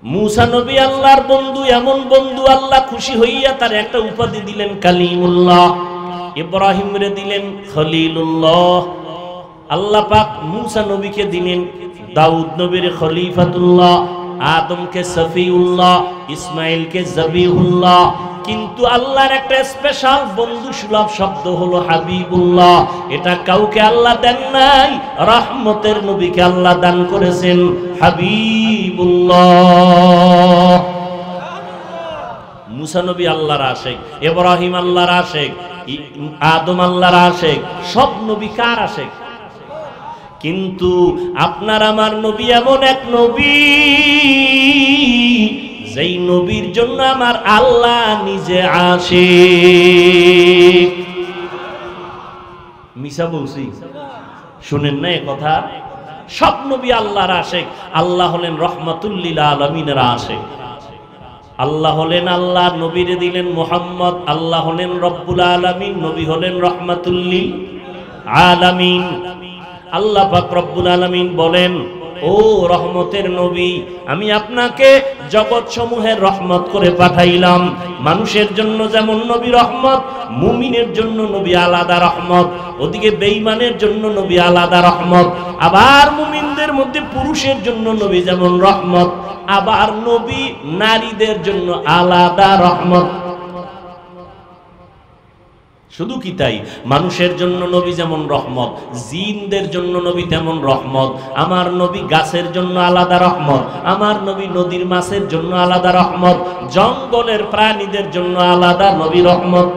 মুসা নবী আল্লাহর বন্ধু, এমন বন্ধু আল্লাহ খুশি হইয়া তার একটা উপাধি দিলেন কালিমুল্লাহ। ইব্রাহিম রে দিলেন খলিলুল্লাহ। আল্লাহ পাক মুসা নবীকে দিলেন দাউদ নবীর খলিফাতুল্লাহ, আদমকে সফিউল্লাহ, ইসমাইলকে জবিহুল্লাহ। কিন্তু আল্লাহর একটা স্পেশাল বন্ধু সুলভ শব্দ হলো হাবিবুল্লাহ। এটা কাউকে আল্লাহ দেন নাই, রহমতের নবীকে আল্লাহ দান করেছেন হাবিবুল্লাহ। মুসা নবী আল্লাহর আশেক, ইব্রাহিম আল্লাহর আশেক, আদম আল্লাহর আশেক, সব নবী কার আশেক? কিন্তু আপনার আমার নবী এমন এক নবী, যেই নবীর জন্য আমার আল্লাহ নিজে আশিক। মিছা বলছি? শুনেন না এ কথা? সব নবী আল্লাহর আশিক। আল্লাহ হলেন রহমাতুল লিল আলামিনের আশিক। আল্লাহ হলেন আল্লাহ, নবীরে দিলেন মুহাম্মদ। আল্লাহ হলেন রব্বুল আলামিন, নবী হলেন রহমাতুল লিল আলামিন। আল্লাহ পাক রব্বুল আলামিন বলেন, ও রহমতের নবী, আমি আপনাকে জগৎ সমূহের রহমত করে পাঠাইলাম। মানুষের জন্য যেমন নবী রহমত, মুমিনের জন্য নবী আলাদা রহমত, ওদিকে বেঈমানের জন্য নবী আলাদা রহমত। আবার মুমিনদের মধ্যে পুরুষের জন্য নবী যেমন রহমত, আবার নবী নারীদের জন্য আলাদা রহমত। শুধু কি তাই? মানুষের জন্য নবী যেমন রহমত, জিনদের জন্য নবী তেমন রহমত। আমার নবী গাছের জন্য আলাদা রহমত, আমার নবী নদীর মাছের জন্য আলাদা রহমত, জঙ্গলের প্রাণীদের জন্য আলাদা নবী রহমত।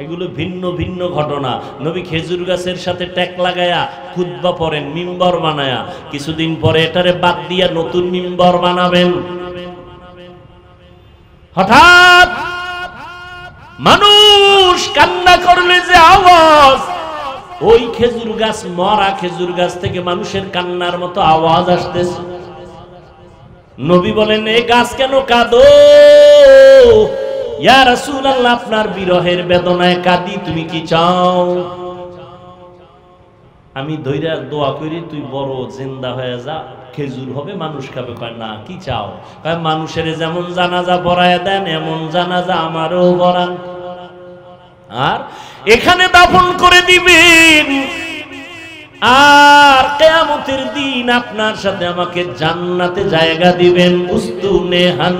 এগুলো ভিন্ন ভিন্ন ঘটনা। নবী খেজুর গাছের সাথে ট্যাক লাগায়া খুতবা পড়েন, মিম্বর বানায়া। কিছুদিন পরে এটারে বাদ দিয়া নতুন মিম্বর বানাবেন। হঠাৎ মানুষ কান্না করলে যে আওয়াজ, ওই খেজুর গাছ, মরা খেজুর গাছ থেকে মানুষের কান্নার মতো আওয়াজ আসতেছে। নবী বলেন, এই গাছ কেন কাঁদো? ইয়া রাসূলুল্লাহ, আপনার বিরহের বেদনায় কাঁদি, তুমি কি চাও? আমি ধৈর্য দোয়া করি, তুই বড় জিন্দা হয়ে যা, খেজুর হবে, মানুষ খাবে। কয় না, কি চাও? কয় মানুষের যেমন জানাজা পড়ায় দেন, এমন জানাজা আমারও পড়ান, আর এখানে দাফন করে দিবেন, আর কিয়ামতের দিন আপনার সাথে আমাকে জান্নাতে জায়গা দিবেন। উস্তুনে হান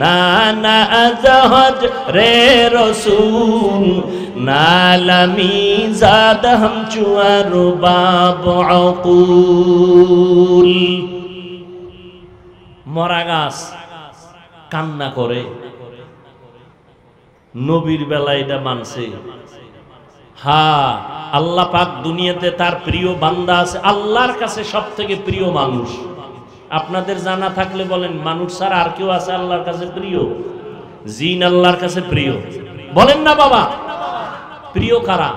না না জাহাজ রে রাসূল, নালামি জাদ হাম চুয়ার বাব আকুল। মরা গাছ কান্না করে, নবীর বেলায় এটা মানছে। হ্যাঁ, আল্লাহ পাক দুনিয়াতে তার প্রিয় বান্দা আছে। আল্লাহর কাছে সব থেকে প্রিয় মানুষ। আপনাদের জানা থাকলে বলেন, মানুষ ছাড়া আর কেউ আছে আল্লাহর কাছে প্রিয়? জিন আল্লাহর কাছে প্রিয়? বলেন না বাবা। প্রিয় কারা?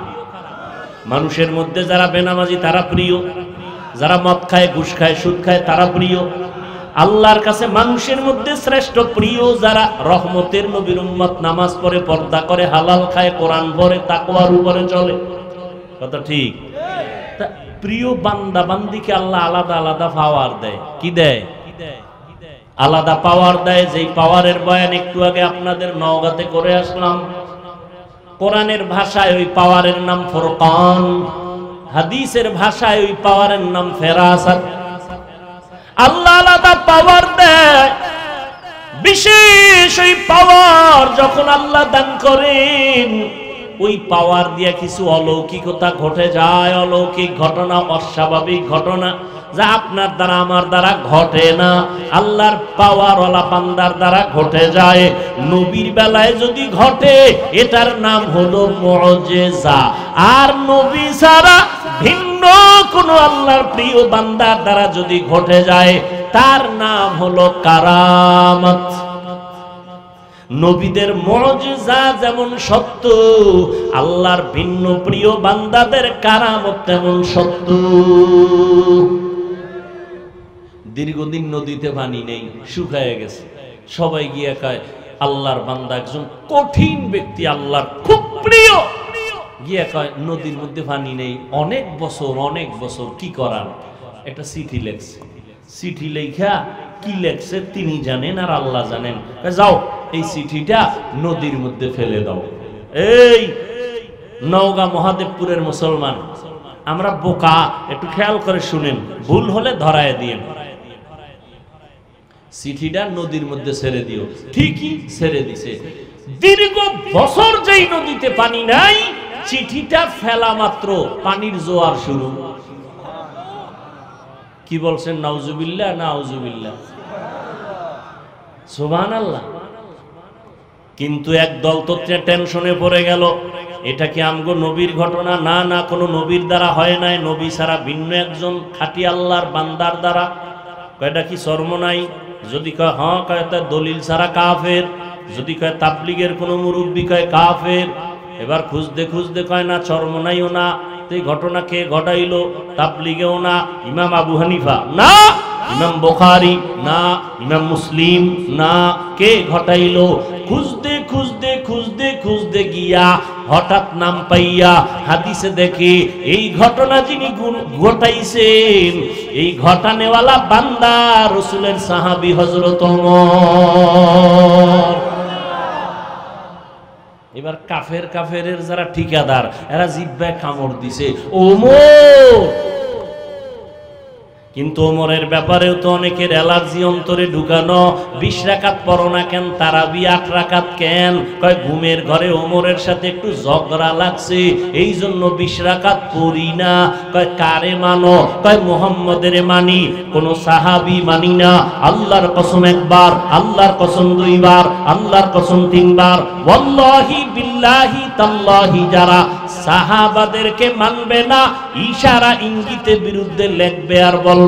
মানুষের মধ্যে যারা বেনামাজি তারা প্রিয়, যারা মদ খায়, ঘুষ খায়, সুদ খায় তারা প্রিয়। আল্লাহর কাছে মানুষের মধ্যে শ্রেষ্ঠ প্রিয় যারা রহমতের নবীর উম্মত, নামাজ পড়ে, পর্দা করে, হালাল খায়, কোরআন পড়ে, তাকওয়ার উপরে চলে। কথা ঠিক? তা প্রিয় বান্দা বান্দিকে আল্লাহ আলাদা আলাদা পাওয়ার দেয়। কি দেয়? আলাদা পাওয়ার দেয়। যেই পাওয়ারের বয়ান একটু আগে আপনাদের নওগাঁতে করে আসলাম। কোরআনের ভাষায় ওই পাওয়ারের নাম ফুরকান, হাদিসের ভাষায় ওই পাওয়ারের নাম ফেরাসাত। আল্লাহ আলাদা পাওয়ার দেয়। বিশেষ ওই পাওয়ার যখন আল্লাহ দান করেন, ওই পাওয়ার দিয়ে কিছু অলৌকিকতা ঘটে যায়। অলৌকিক ঘটনা, অস্বাভাবিক ঘটনা যা আপনার দ্বারা আমার দ্বারা ঘটে না, আল্লাহর পাওয়ারওয়ালা বান্দার দ্বারা ঘটে যায়। নবীর বেলায় যদি ঘটে, এটার নাম হলো মুজিজা। আর নবী ছাড়া ভিন্ন কোন আল্লাহর প্রিয় বান্দার দ্বারা যদি ঘটে যায়, তার নাম হলো কারামত। নবীদের মুজিজা যেমন সত্য, আল্লাহর ভিন্ন প্রিয় বান্দাদের কারামত তেমন সত্য। দীর্ঘদিন নদীতে পানি নেই, শুকায় গেছে। সবাই গিয়ে কয়, আল্লাহর বান্দা একজন কঠিন ব্যক্তি, আল্লাহর খুব প্রিয়, গিয়ে কয় নদীর মধ্যে পানি নেই, অনেক বছর কি করার? একটা চিঠি লেখছে। চিঠি লেখা কি লেখছে তিনি জানেন আর আল্লাহ জানেন। যাও, এই চিঠিটা নদীর মধ্যে ফেলে দাও। এই নওগাঁ মহাদেবপুরের মুসলমান, আমরা বোকা, একটু খেয়াল করে শুনেন, ভুল হলে ধরায় দিয়েন। চিঠিটা নদীর মধ্যে ছেড়ে দিও। ঠিকই ছেড়ে দিছে। দীর্ঘ বছর যেই নদীতে পানি নাই, চিঠিটা ফেলা মাত্র পানির জোয়ার শুরু। কি বলছেন? নাউজুবিল্লাহ, নাউজুবিল্লাহ, সুবহানাল্লাহ। কিন্তু একদল তো টেনশনে পড়ে গেল, এটা কি আমগো নবীর ঘটনা? না না, কোনো নবীর দ্বারা হয় নাই, নবী ছাড়া ভিন্ন একজন খাঁটি আল্লাহর বান্দার দ্বারা। কয়টা কি শর্ম নাই? যদি কয় হ্যাঁ, কয় তা দলিল ছাড়া কাফের। যদি কয় তাবলিগের কোনো মুরব্বী, কয় কাফের। এবার খুঁজতে খুঁজতে কয় না, শর্ম নাইও না। এই ঘটনা কে ঘটাইলো? তাবলিগেও না, ইমাম আবু হানিফা না, ইমাম বুখারী না, ইমাম মুসলিম না, কে ঘটাইলো? খুঁজতে খুঁজতে খুঁজতে খুঁজতে গিয়া হঠাৎ নাম পাইয়া হাদিসে দেখে এই ঘটনা যিনি ঘটাইছেন, এই ঘটানেওয়ালা বান্দা রাসূলের সাহাবী হযরত ওমর। এবার কাফেরের যারা ঠিকাদার, এরা জিহ্বায় কামড় দিছে, ওমর। কিন্তু ওমরের ব্যাপারেও তো অনেকের অ্যালার্জি অন্তরে ঢুকানো। 20 রাকাত পড়ো না কেন? তারাবি 8 রাকাত কেন? কয় ঘুমের ঘরে ওমরের সাথে একটু ঝগড়া লাগছে, এই জন্য 20 রাকাত পড়ি না। কয় কারে মানো? কয় মুহাম্মদের মানি, কোন সাহাবী মানি না। আল্লাহর কসম একবার, আল্লাহর কসম 2 বার, আল্লাহর কসম 3 বার, ওয়াল্লাহি বিল্লাহি তাল্লাহি যারা সাহাবাদেরকে মানবে না, ইশারা ইঙ্গিতে বিরুদ্ধে লেখবে আর বলবে।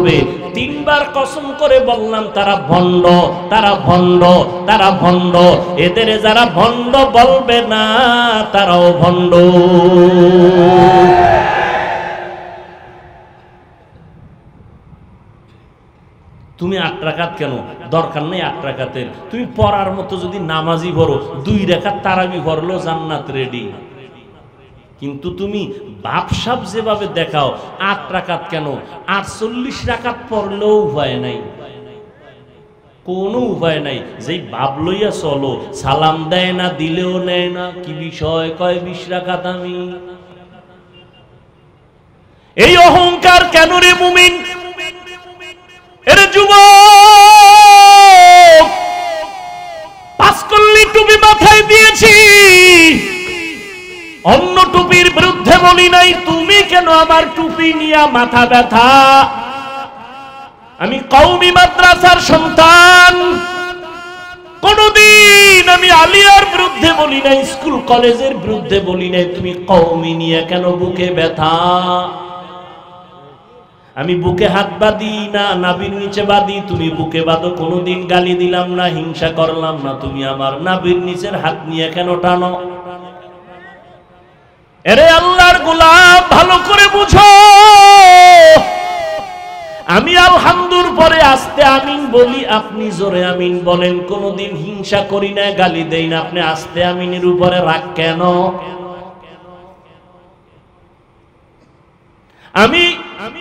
3 বার কসম করে বললাম তারা ভণ্ড, তারা ভণ্ড, তারা ভণ্ড। এদের যারা ভণ্ড বলবে না, তারাও ভণ্ড। তুমি 8 রাকাত কেন? দরকার নেই 8 রাকাতের। তুমি পড়ার মতো যদি নামাজি পড়ো, 2 রাকাত তারাবি পড়লো, জান্নাত রেডি। কিন্তু তুমি ভাবসাব যেভাবে দেখাও, 8 রাকাত কেন? 48 রাকাত পড়লেও উপায় নাই, কোনো উপায় নাই। যেই ভাব লইয়া চলো, সালাম দেয় না, দিলেও নেয় না। কি বিষয়? কয় 20 রাকাত আমি। এই অহংকার কেন রে মুমিন? এর যুবক, 5 কল্লি টুপি মাথায় দিয়েছি, অন্য টুপির বিরুদ্ধে বলি নাই। তুমি কেন আমার টুপি নিয়ে মাথা ব্যথা? আমি কওমি মাদ্রাসার সন্তান, কোনদিন আমি আলিয়ার বিরুদ্ধে বলি নাই, স্কুল কলেজের বিরুদ্ধে বলি নাই। তুমি কওমি নিয়ে কেন বুকে ব্যথা? আমি বুকে হাত বাঁধি না, নাভির নিচে বাঁধি, তুমি বুকে বাঁধো। কোনদিন গালি দিলাম না, হিংসা করলাম না। তুমি আমার নাভির নিচের হাত নিয়ে কেন টানো? এরে আল্লাহর গোলাম, ভালো করে বুঝো। আমি আলহামদুর পরে আস্তে আমিন বলি, আপনি জোরে আমিন বলেন। কোনদিন হিংসা করি না, গালি দেই না। আপনি আস্তে আমিনের উপরে রাগ কেন? আমি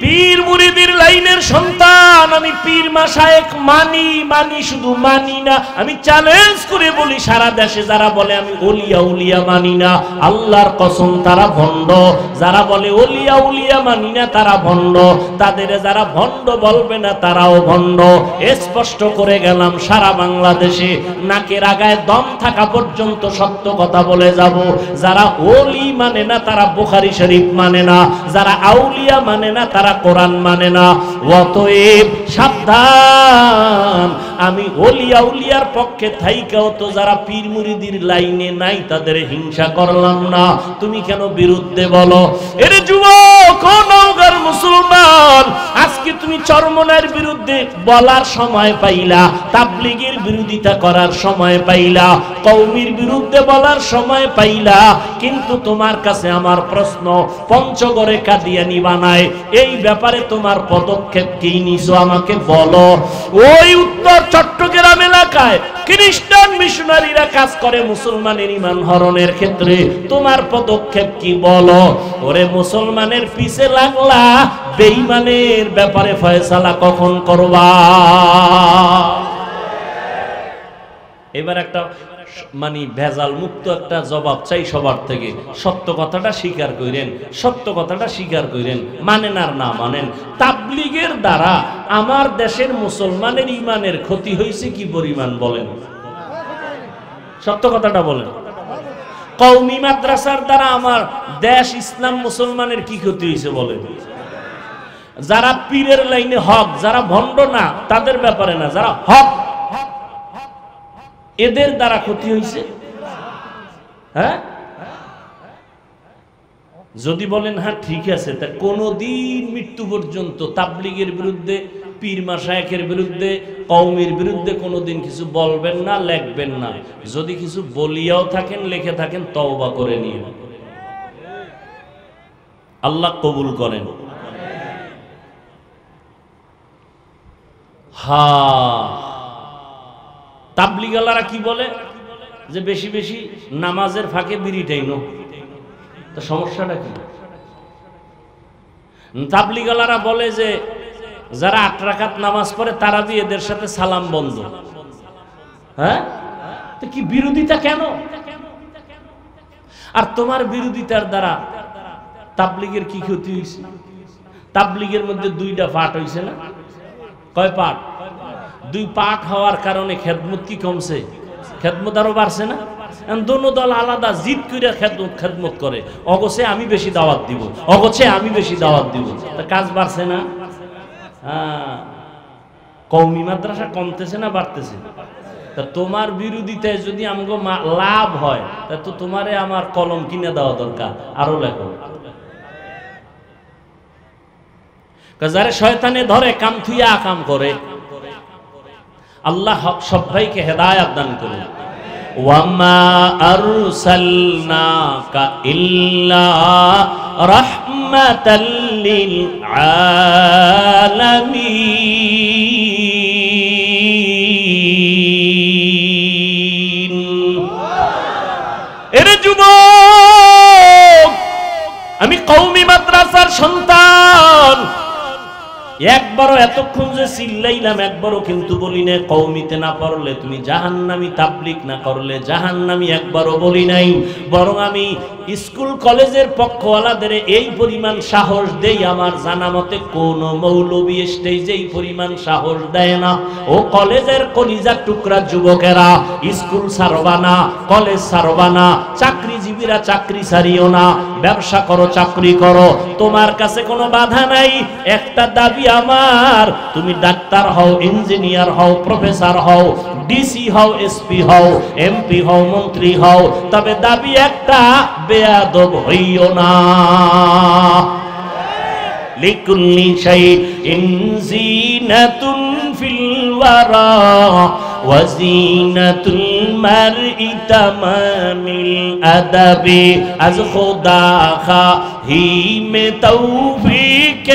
পীর মুরিদের লাইনের সন্তান, আমি পীর মাশায়েখ মানি, শুধু মানি না, আমি চ্যালেঞ্জ করে বলি, সারা দেশে যারা বলে আমি ওলিয়া উলিয়া মানি না, আল্লাহর কসম তারা ভণ্ড। যারা বলে ওলিয়া উলিয়া মানি না, তারা ভণ্ড। তাদের যারা ভণ্ড বলবে না, তারাও ভণ্ড। স্পষ্ট করে গেলাম, সারা বাংলাদেশে নাকের আগায় দম থাকা পর্যন্ত সত্য কথা বলে যাব। যারা ওলি মানে না, তারা বুখারী শরীফ মানে না। যারা আউলিয়া মানে না, তারা কোরআন মানে না। অতএব সাবধান, আমি ওলিয়া উলিয়ার পক্ষে থাইকাও তো যারা পীর মুরিদির লাইনে নাই, তাদের হিংসা করলাম না। তুমি কেন বিরুদ্ধে বলো? এর যুবক, নওগাঁর মুসলমান, আজকে তুমি চরমনার বিরুদ্ধে বলার সময় পাইলা, তাবলীগের বিরোধিতা করার সময় পাইলা, কওমির বিরুদ্ধে বলার সময় পাইলা। কিন্তু তোমার কাছে আমার প্রশ্ন, পঞ্চগড়ে কাদিয়ানি বানায়, এই ব্যাপারে তোমার পদক্ষেপ কি নিছো? আমাকে বলো। ওই উত্তর চট্টগ্রাম এলাকায় খ্রিস্টান মিশনারিরা কাজ করে মুসলমানের ঈমান হরণের ক্ষেত্রে, তোমার পদক্ষেপ কি বলো? ওরে মুসলমানের পিছে লাগলা, বেঈমানের ব্যাপারে ফয়সালা কখন করবা? এবার একটা ভেজাল মুক্ত একটা জবাব চাই সবার থেকে। সত্য কথাটা স্বীকার করেন, সত্য কথাটা স্বীকার করেন, মানেন আর না মানেন। তাবলীগের দ্বারা আমার দেশের মুসলমানের ঈমানের ক্ষতি হয়েছে কি পরিমাণ বলেন? সত্য কথাটা বলেন। কওমি মাদ্রাসার দ্বারা আমার দেশ ইসলাম মুসলমানের কি ক্ষতি হয়েছে বলেন? যারা পীরের লাইনে হক, যারা ভণ্ড না তাদের ব্যাপারে না, যারা হক এদের দ্বারা ক্ষতি হয়েছে। হ্যাঁ, যদি বলেন হ্যাঁ ঠিক আছে, তা কোনদিন মৃত্যু পর্যন্ত তাবলীগের বিরুদ্ধে, পীর মাশায়েখের বিরুদ্ধে, কওমের বিরুদ্ধে কোনদিন কিছু বলবেন না, লিখবেন না। যদি কিছু বলিয়াও থাকেন, লিখে থাকেন, তওবা করে নিয়ে আল্লাহ কবুল করেন। তাবলীগওয়ালারা কি বলে যে বেশি বেশি নামাজের ফাঁকে বিড়ি টাইনো, তো সমস্যাটা কি? তাবলীগওয়ালারা বলে যে যারা 8 রাকাত নামাজ পড়ে তারাবি এদের সাথে সালাম বন্ধ। হ্যাঁ, তো কি বিরোধিতা কেন? আর তোমার বিরোধিতার দ্বারা তাবলীগের কি ক্ষতি হয়েছে? তাবলীগের মধ্যে 2টা পাঠ হয়েছে না? কয় পাঠ? 2 পাঠ হওয়ার কারণে খেদমত কি কমছে? খেদমত আরো বাড়ছে না? দোনো দল আলাদা জিদ করে খেদমত করে, অগছে আমি বেশি দাওয়াত দিব, অগছে আমি বেশি দাওয়াত দিব, তা কাজ বাড়ছে না? হ্যাঁ, কওমি মাদ্রাসা কমতেছে না বাড়তেছে? তা তোমার বিরোধিতায় যদি আমগো লাভ হয়, তা তো তোমারে আমার কলম কিনে দেওয়া দরকার, আরো লেখো। যারে শয়তানে ধরে কাম থুইয়া কাম করে, আল্লাহ সবাইকে হেদায়েত দান করুন। ওয়ামা আরসালনাকা ইল্লা রাহমাতাল লিল আলামিন। এরে যুবক, আমি কওমি মাদ্রাসার সন্তান, একবারও এতক্ষণ যে চিল্লাইলাম একবারও কিন্তু বলি না কওমিতে না পড়লে তুমি জাহান্নামী, তাবলীগ না করলে জাহান্নামী, একবারও বলি নাই। বরং আমি স্কুল কলেজের পক্ষওয়ালাদের এই পরিমাণ সাহস দেই, আমার জানা মতে কোন মৌলবী স্টেজে এই পরিমাণ সাহস দেয় না। ও কলেজের কলিজার টুকরা যুবকেরা, স্কুল ছাড়বা না, কলেজ ছাড়বা না, চাকরিজীবীরা চাকরি ছাড়িও না, ব্যবসা করো, চাকরি করো, তোমার কাছে কোনো বাধা নাই। একটা দাবি আমার, তুমি ডাক্তার হও, ইঞ্জিনিয়ার হও, প্রফেসর হও, ডিসি হও, এসপি হও, এমপি হও, মন্ত্রী হও, তবে দাবি একটা, বেয়াদব হইও না। লিকুল্লি শাইইন যিনাতুন ফিল ওয়ারা ওয়া যিনাতুল মারই তামামিল আদাবি। আজ খোদা খাহি মে তৌফিক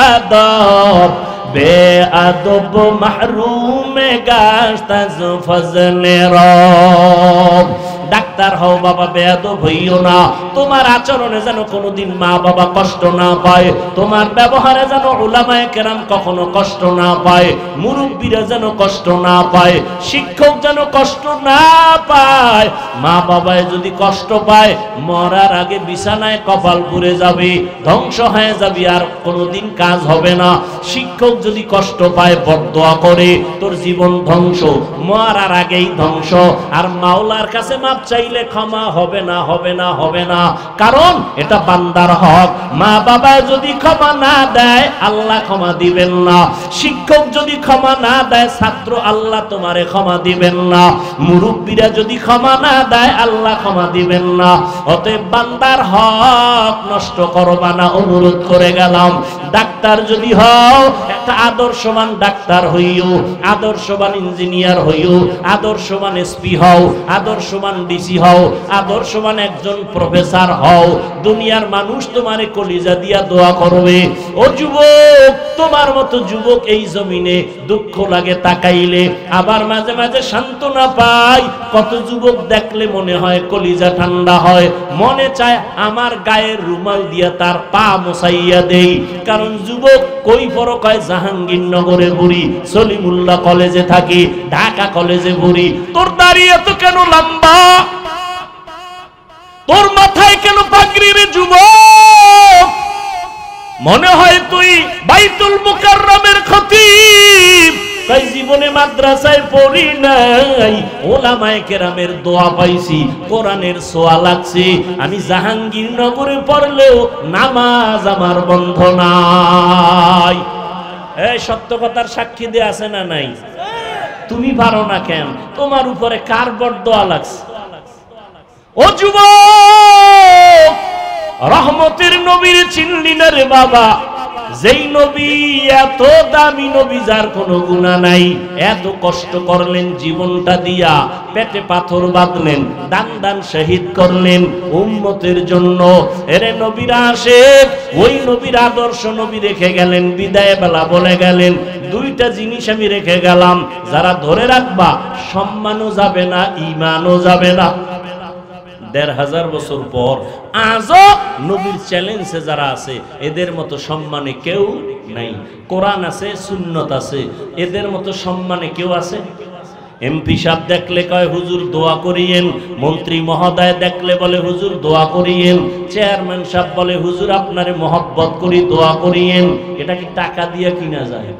আদব, বেআদব মাহরুম গাশত আজ ফজলে রব। ডাক্তার হও বাবা, বেয়াদব হইও না। তোমার আচরণে যেন কোনোদিন মা বাবা কষ্ট না পায়, তোমার ব্যবহারে যেন উলামায়ে কেরাম কখনো কষ্ট না পায়, মুরব্বীরা যেন কষ্ট না পায়, শিক্ষক যেন কষ্ট না পায়। মা বাবায় যদি কষ্ট পায়, মরার আগে বিছানায় কপাল পুড়ে যাবে, ধ্বংস হয়ে যাবে, আর কোনোদিন কাজ হবে না। শিক্ষক যদি কষ্ট পায়, বদদোয়া করে, তোর জীবন ধ্বংস, মরার আগেই ধ্বংস। আর মাওলার কাছে চাইলে ক্ষমা হবে না, হবে না, হবে না, কারণ এটা বান্দার হক। মা বাবা যদি ক্ষমা না দেয়, আল্লাহ ক্ষমা দিবেন না। শিক্ষক যদি ক্ষমা না দেয়, ছাত্র আল্লাহ তোমারে ক্ষমা দিবেন না। মুরব্বীরা যদি ক্ষমা না দেয়, আল্লাহ ক্ষমা দিবেন না। অতএব বান্দার হক নষ্ট করবা না, অনুরোধ করে গেলাম। ডাক্তার যদি হও, একটা আদর্শবান ডাক্তার হইও, আদর্শবান ইঞ্জিনিয়ার হইও, আদর্শবান এসপি হও, আদর্শবান ডিসি হও, আদর্শবান একজন প্রফেসর হও। দুনিয়ার মানুষ তোমারে কলিজা দিয়া দোয়া করবে। ও যুবক, তোমার মতো যুবক এই জমিনে দুঃখ লাগে তাকাইলে, আবার মাঝে মাঝে সান্ত্বনা পাই। কত যুবক দেখলে মনে হয় কলিজা ঠান্ডা হয়, মনে চায় আমার গায়ের রুমাল দিয়া তার পা মোছাইয়া দেই। কারণ যুবক কই পড়ো, কয় জাহাঙ্গীরনগরে বুড়ি, সলিমুল্লাহ কলেজে থাকি, ঢাকা কলেজে বুড়ি। তোর দাঁড়িয়ে তো কেন লম্বা, তোর মাথায় কেন পাগড়ি রে যুবক? মনে হয় তুই বাইতুল মুকাররমের খতিব, কই জীবনে মাদ্রাসায় পড়ি নাই, ওলামায়ে কেরামের দোয়া পাইছি, কোরআনের ছোঁয়া লাগছে। আমি জাহাঙ্গীরনগরে পড়লেও নামাজ আমার বন্ধ নাই। এই সত্য কথার সাক্ষী দিয়ে আছে না নাই? তুমি পারো না কেন? তোমার উপরে কার বরদোয়া লাগছে? ও যুবক, রহমতের নবীর চিনলি না রে বাবা? যেই নবী এত দামি নবী, যার কোনো গুনাহ নাই, এত কষ্ট করলেন জীবনটা দিয়া, পেটে পাথর বাঁধলেন, দান দান শহীদ করলেন উম্মতের জন্য। এরে নবীর আশিক, ওই নবীর আদর্শ নবী রেখে গেলেন, বিদায় বেলা বলে গেলেন, দুইটা জিনিস আমি রেখে গেলাম, যারা ধরে রাখবা সম্মানও যাবে না, ঈমানও যাবে না। ১৫০০ বছর পর আজও নবীর চ্যালেঞ্জে যারা আছে, এদের মতো সম্মানে কেউ নাই। কোরআন আছে, সুন্নত আছে, এদের মতো সম্মানে কেউ আছে? এমপি সাহেব দেখলে কয় হুজুর দোয়া করিয়েন, মন্ত্রী মহোদয় দেখলে বলে হুজুর দোয়া করিয়েন, চেয়ারম্যান সাহেব বলে হুজুর আপনারে মহব্বত করি দোয়া করিয়েন। এটা কি টাকা দিয়ে কিনা যায়?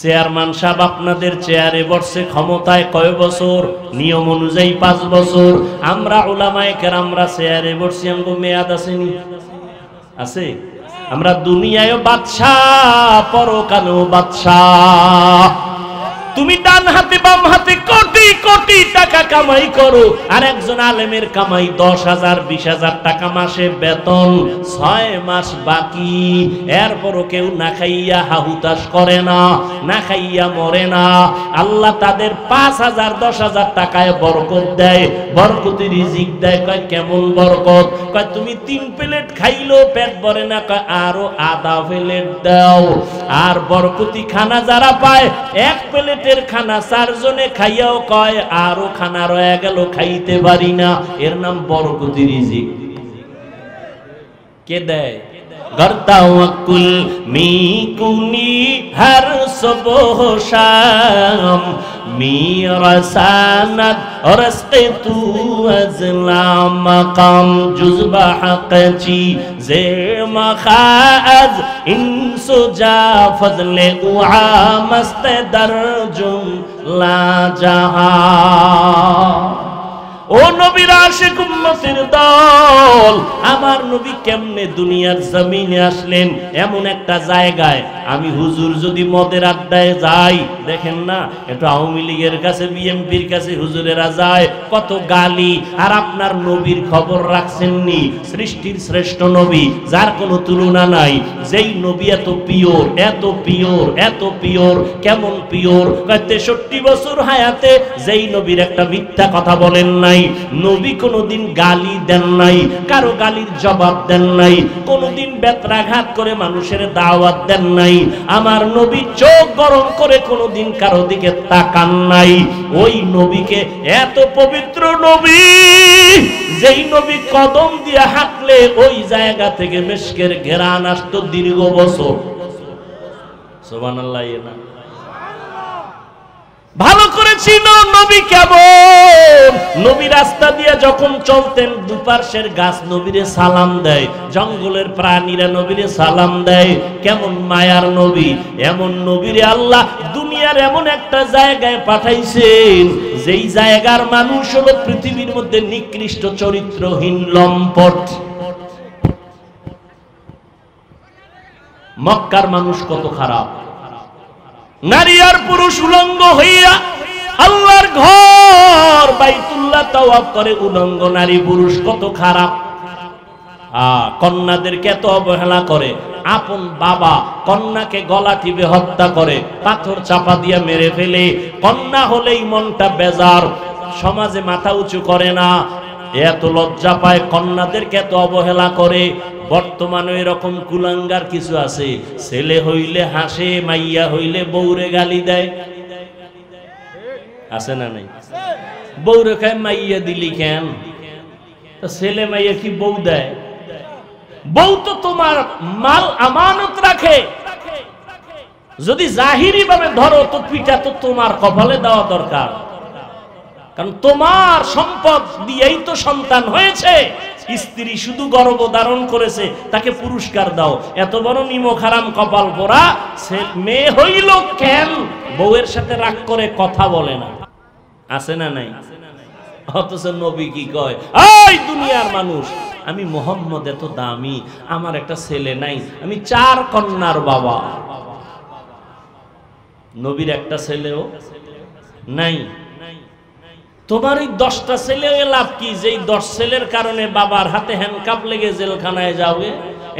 চেয়ারম্যান সাহেব আপনাদের চেয়ারে বসছে, ক্ষমতায় কয় বছর? নিয়ম অনুযায়ী 5 বছর। আমরা উলামায়ে কেরামরা চেয়ারে বসছি, আমগো মেয়াদ আসেনি? আছে? আমরা দুনিয়ায়ও বাদশাহ, পরকালেও বাদশাহ। তুমি ডান হাতে বাম হাতে কোটি কোটি টাকা কামাই করো, আর একজন আলেমের কামাই 10,000 20,000 টাকা মাসে বেতন, 6 মাস বাকি। এরপরও কেউ না খাইয়া হাহুতাশ করে না, না খাইয়া মরে না। আল্লাহ তাদের 5,000 10,000 টাকায় বরকত দেয়, বরকতি রিজিক দেয়। কয় কেমন বরকত? কয় তুমি 3 প্লেট খাইলো পেট ভরে না, কয় আরো আধা প্লেট দাও। আর বরকতি খানা যারা পায়, 1 প্লেটের খানা 4 জনে খাইয়াও কয় আরো খানা রয়ে গেল, খাইতে পারি না। এর নাম বরকতি রিজিক। কে দেয়? गर तवक्कुल मी कुनी हर सुबह शाम मेरा सानत और रस्ते तू अज़ला मकाम जुज़बा हक़ची ज़े मखाज़ इंसु जा फज़ले उआ मस्त दर्जुम ला जहां। ও নবীর আশিক উম্মতের দল, আমার নবী কেমনে দুনিয়ার জমিনে আসলেন? এমন একটা জায়গায় আমি হুজুর যদি মদের আড্ডায় যাই, দেখেন না একটু আওয়ামী লীগের কাছে বিএনপির কাছে হুজুরেরা যায়, কত গালি। আর আপনার নবীর খবর রাখছেননি? সৃষ্টির শ্রেষ্ঠ নবী, যার কোনো তুলনা নাই, যেই নবী এত পিওর, এত পিওর, এত পিওর। কেমন পিওর? 63 বছর হায়াতে যেই নবীর একটা মিথ্যা কথা বলেন নাই, নবী কোনদিন গালি দেন নাই, কারো গালির জবাব দেন নাই, কোনদিন বেত্রাঘাত করে মানুষের দাওয়াত দেন নাই। আমার নবী চোখ গরম করে কোনদিন কারো দিকে তাকান নাই। ওই নবীকে, এত পবিত্র নবী, যেই নবী কদম দিয়ে হাঁটলে ওই জায়গা থেকে মিশকের ঘেরান আসতো দীর্ঘ বছর। সুবহানাল্লাহ। না ভালো করে চিনো নবী কেমন। নবী রাস্তা দিয়ে যখন চলতেন, দুপাশের গাছ নবীরে সালাম দেয়, জঙ্গলের প্রাণীরা নবীরে সালাম দেয়। কেমন মায়ার নবী। এমন নবীরে আল্লাহ দুনিয়ার এমন একটা জায়গায় পাঠাইছেন, যেই জায়গার মানুষ হলো পৃথিবীর মধ্যে নিকৃষ্ট চরিত্রহীন লম্পট। মক্কার মানুষ কত খারাপ, নারী আর পুরুষ উলঙ্গ হইয়া আল্লাহর ঘর বাইতুল্লাহ তাওয়াফ করে উলঙ্গ নারী পুরুষ। কত খারাপ। কন্যাদেরকে এত অবহেলা করে। আপন বাবা কন্যাকে গলা টিপে হত্যা করে, পাথর চাপা দিয়ে মেরে ফেলে। কন্যা হলেই মনটা বেজার, সমাজে মাথা উঁচু করে না, এত লজ্জা পায়। কন্যাদেরকে এত অবহেলা করে। বর্তমানে এরকম কুলাঙ্গার কিছু আছে, ছেলে হইলে হাসে, মাইয়া হইলে বউরে গালি দেয়। আছে না নাই? বউরে খায় মাইয়া দিলি কেন? ছেলে মাইয়া কি বউ দেয়? বউ তো তোমার মাল আমানত রাখে। যদি জাহিরি ভাবে ধরো তো পিঠা তো তোমার কপালে দেওয়া দরকার, কারণ তোমার সম্পদ দিয়েই তো সন্তান হয়েছে। স্ত্রী শুধু গর্ভধারণ করেছে তাকে পুরস্কার দাও। এত বড় নিমক হারাম কপাল পোড়া মেয়ে হইল কেন বউয়ের সাথে রাগ করে কথা বলে না? আছে না নাই? অথচ নবী কি কয়, এই দুনিয়ার মানুষ, আমি মোহাম্মদ এত দামি, আমার একটা ছেলে নাই, আমি 4 কন্যার বাবা। নবীর একটা ছেলেও নাই। তোমার এই 10টা ছেলে লাভ কি? যেই 10 ছেলের কারণে বাবার হাতে হ্যান্ডকাপ লেগে জেলখানায় যাবে,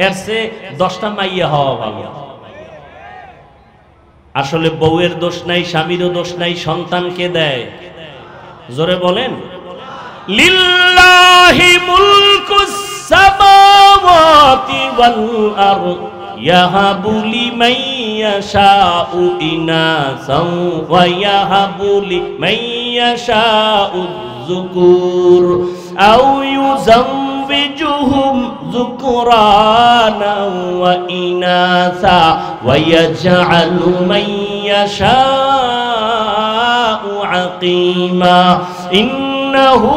এর চেয়ে 10টা মাইয়া হওয়া ভালো। আসলে বউয়ের দোষ নাই, স্বামীরও দোষ নাই, সন্তানকে দেয়। জোরে বলেন, লিল্লাহি মুলকুস সামাওয়াতি ওয়াল আরদ ইয়াহাবু লিমান ইয়াশাউ ইনাসাও ওয়া ইয়াহাবু লিমান ইয়াশাউ যুকুর আও ইউযাওবিজুহুম যুকরানা ওয়া ইনাসা ওয়া ইয়াজআলু মান ইয়াশাউ আকিমা ইন্নাহু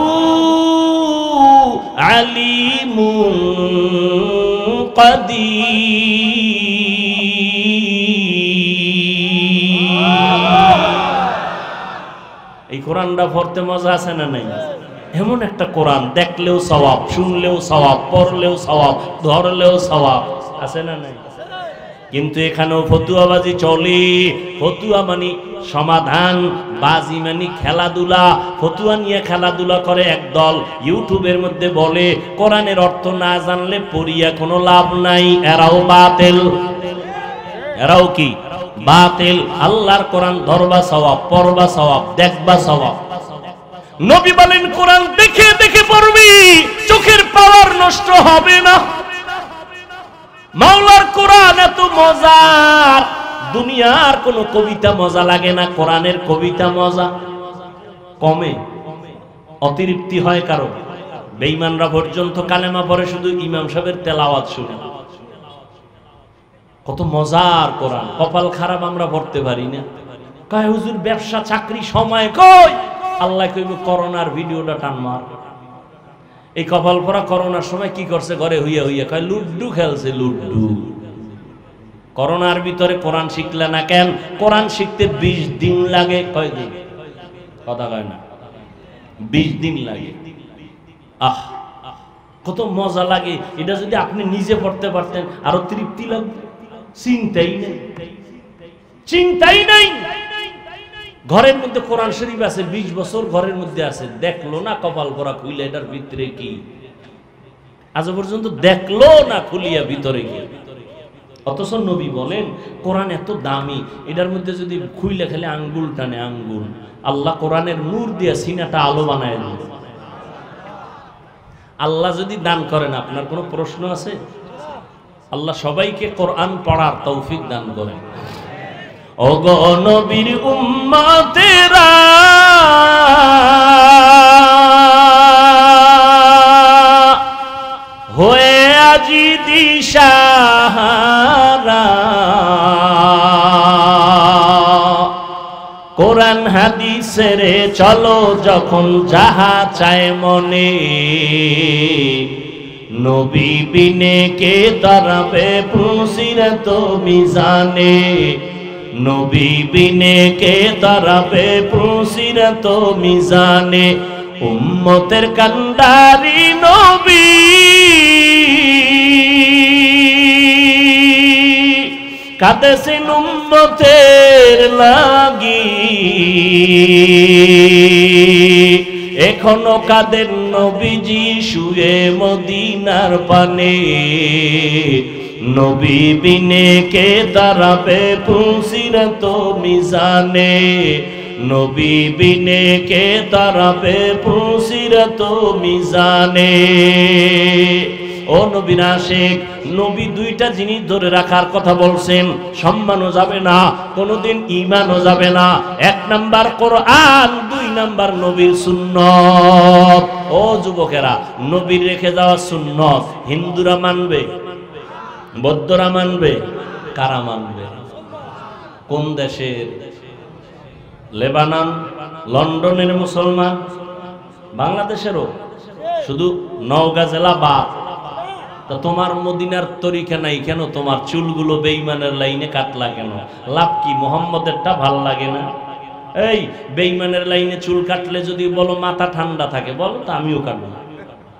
আলিমুন এই কোরআনটা পড়তে মজা আছে না নাই? এমন একটা কোরআন, দেখলেও সওয়াব, শুনলেও সওয়াব, পড়লেও সওয়াব, ধরলেও সওয়াব, আছে না নাই? কিন্তু এখানেও ফতুয়াবাজি চলে। ফতুয়া মানে সমাধান, বাজি মানে খেলাধুলা। ফতুয়া নিয়ে খেলাধুলা করে একদল, ইউটিউবের মধ্যে বলে কোরআনের অর্থ না জানলে পড়িয়া কোনো লাভ নাই। এরাও বাতিল। এরাও কি? বাতিল। আল্লাহর কোরআন ধরবা সওয়াব, পড়বা সওয়াব, দেখবা সওয়াব। নবী বলেন কোরআন দেখে দেখে পড়বি, চোখের পাওয়ার নষ্ট হবে না। মাওলার কোরআন এত মজার, দুনিয়ার কোন কবিতা মজা লাগে না, কোরআনের কবিতা মজা। কমে, অতিরিক্তি হয় কারো। বেঈমানরা পর্যন্ত কালেমা পড়ে শুধু ইমাম সাহেবের তেলাওয়াত শুনে। কত মজার কোরআন। কপাল খারাপ আমরা পড়তে পারি না। কয় হুজুর ব্যবসা চাকরি সময় কই? আল্লাহ কইব করোনার ভিডিওটা টান মার। এই কপাল পরা করোনার সময় কি করছে? ঘরে হইয়া হইয়া কয় লুড্ডু খেলছে, লুড্ডু। করোনার ভিতরে কোরআন শিখলে না কেন? কোরআন শিখতে 20 দিন লাগে। কয় দিন? কথা কয় না, 20 দিন লাগে। আহ, কত মজা লাগে। এটা যদি আপনি নিজে পড়তে পারতেন আরো তৃপ্তি লাগবে। চিন্তাই নেই, চিন্তাই নাই। ঘরের মধ্যে কোরআন শরীফ আছে, 20 বছর ঘরের মধ্যে আছে, দেখলো না কপাল পরা খুইলে এটার ভিতরে কি। আজ পর্যন্ত দেখলো না খুলিয়া ভিতরে কি। অথচ নবী বলেন কোরআন এত দামি, এটার মধ্যে যদি খুইলে খেলে আঙ্গুল টানে আঙ্গুল। আল্লাহ কোরআনের নূর দিয়ে সিনাটা আলো বানায় দেন। আল্লাহ যদি দান করেন, আপনার কোনো প্রশ্ন আছে? আল্লাহ সবাইকে কোরআন পড়ার তৌফিক দান করেন। ওগো নবীর উম্মতেরা, হয়ে আজি দিশাহারা, কোরআন হাদিসের চলো যখন যাহা চায় মনে, নবী বিনে কে তারাবে পুসিরত মিজানে, নবী বিনে কে তারাবে পুসিরত মিজানে, উম্মতের কান্ডারি নবী কাঁদেছেন উম্মতের লাগি, এখনো কাদের নবীজি শুয়ে মদিনার পানে, নবী বিনে কে দাঁড়াবে পুসিরত মিজানে, নবী বিনে কে দাঁড়াবে পুসিরত মিজানে। ও নবীর আশিক, নবী দুইটা জিনিস ধরে রাখার কথা বলছেন, সম্মানও যাবে না, কোনোদিন ঈমানও যাবে না। 1 নাম্বার কোরআন, 2 নাম্বার নবীর সুন্নত। ও যুবকেরা, নবীর রেখে যাওয়া সুন্নত হিন্দুরা মানবে, বৌদ্ধরা মানবে, কারা মানবে? কোন দেশের? লেবানন, লন্ডনের মুসলমান, বাংলাদেশেরও শুধু নওগাঁ জেলা বাদ। তা তোমার মদিনার তরিকা নাই কেন? তোমার চুলগুলো বেঈমানের লাইনে কাটলা কেন? লাভ কি? মুহাম্মদেরটা ভাল লাগে না? এই বেঈমানের লাইনে চুল কাটলে যদি বলো মাথা ঠান্ডা থাকে, বলো তো আমিও কাটবো।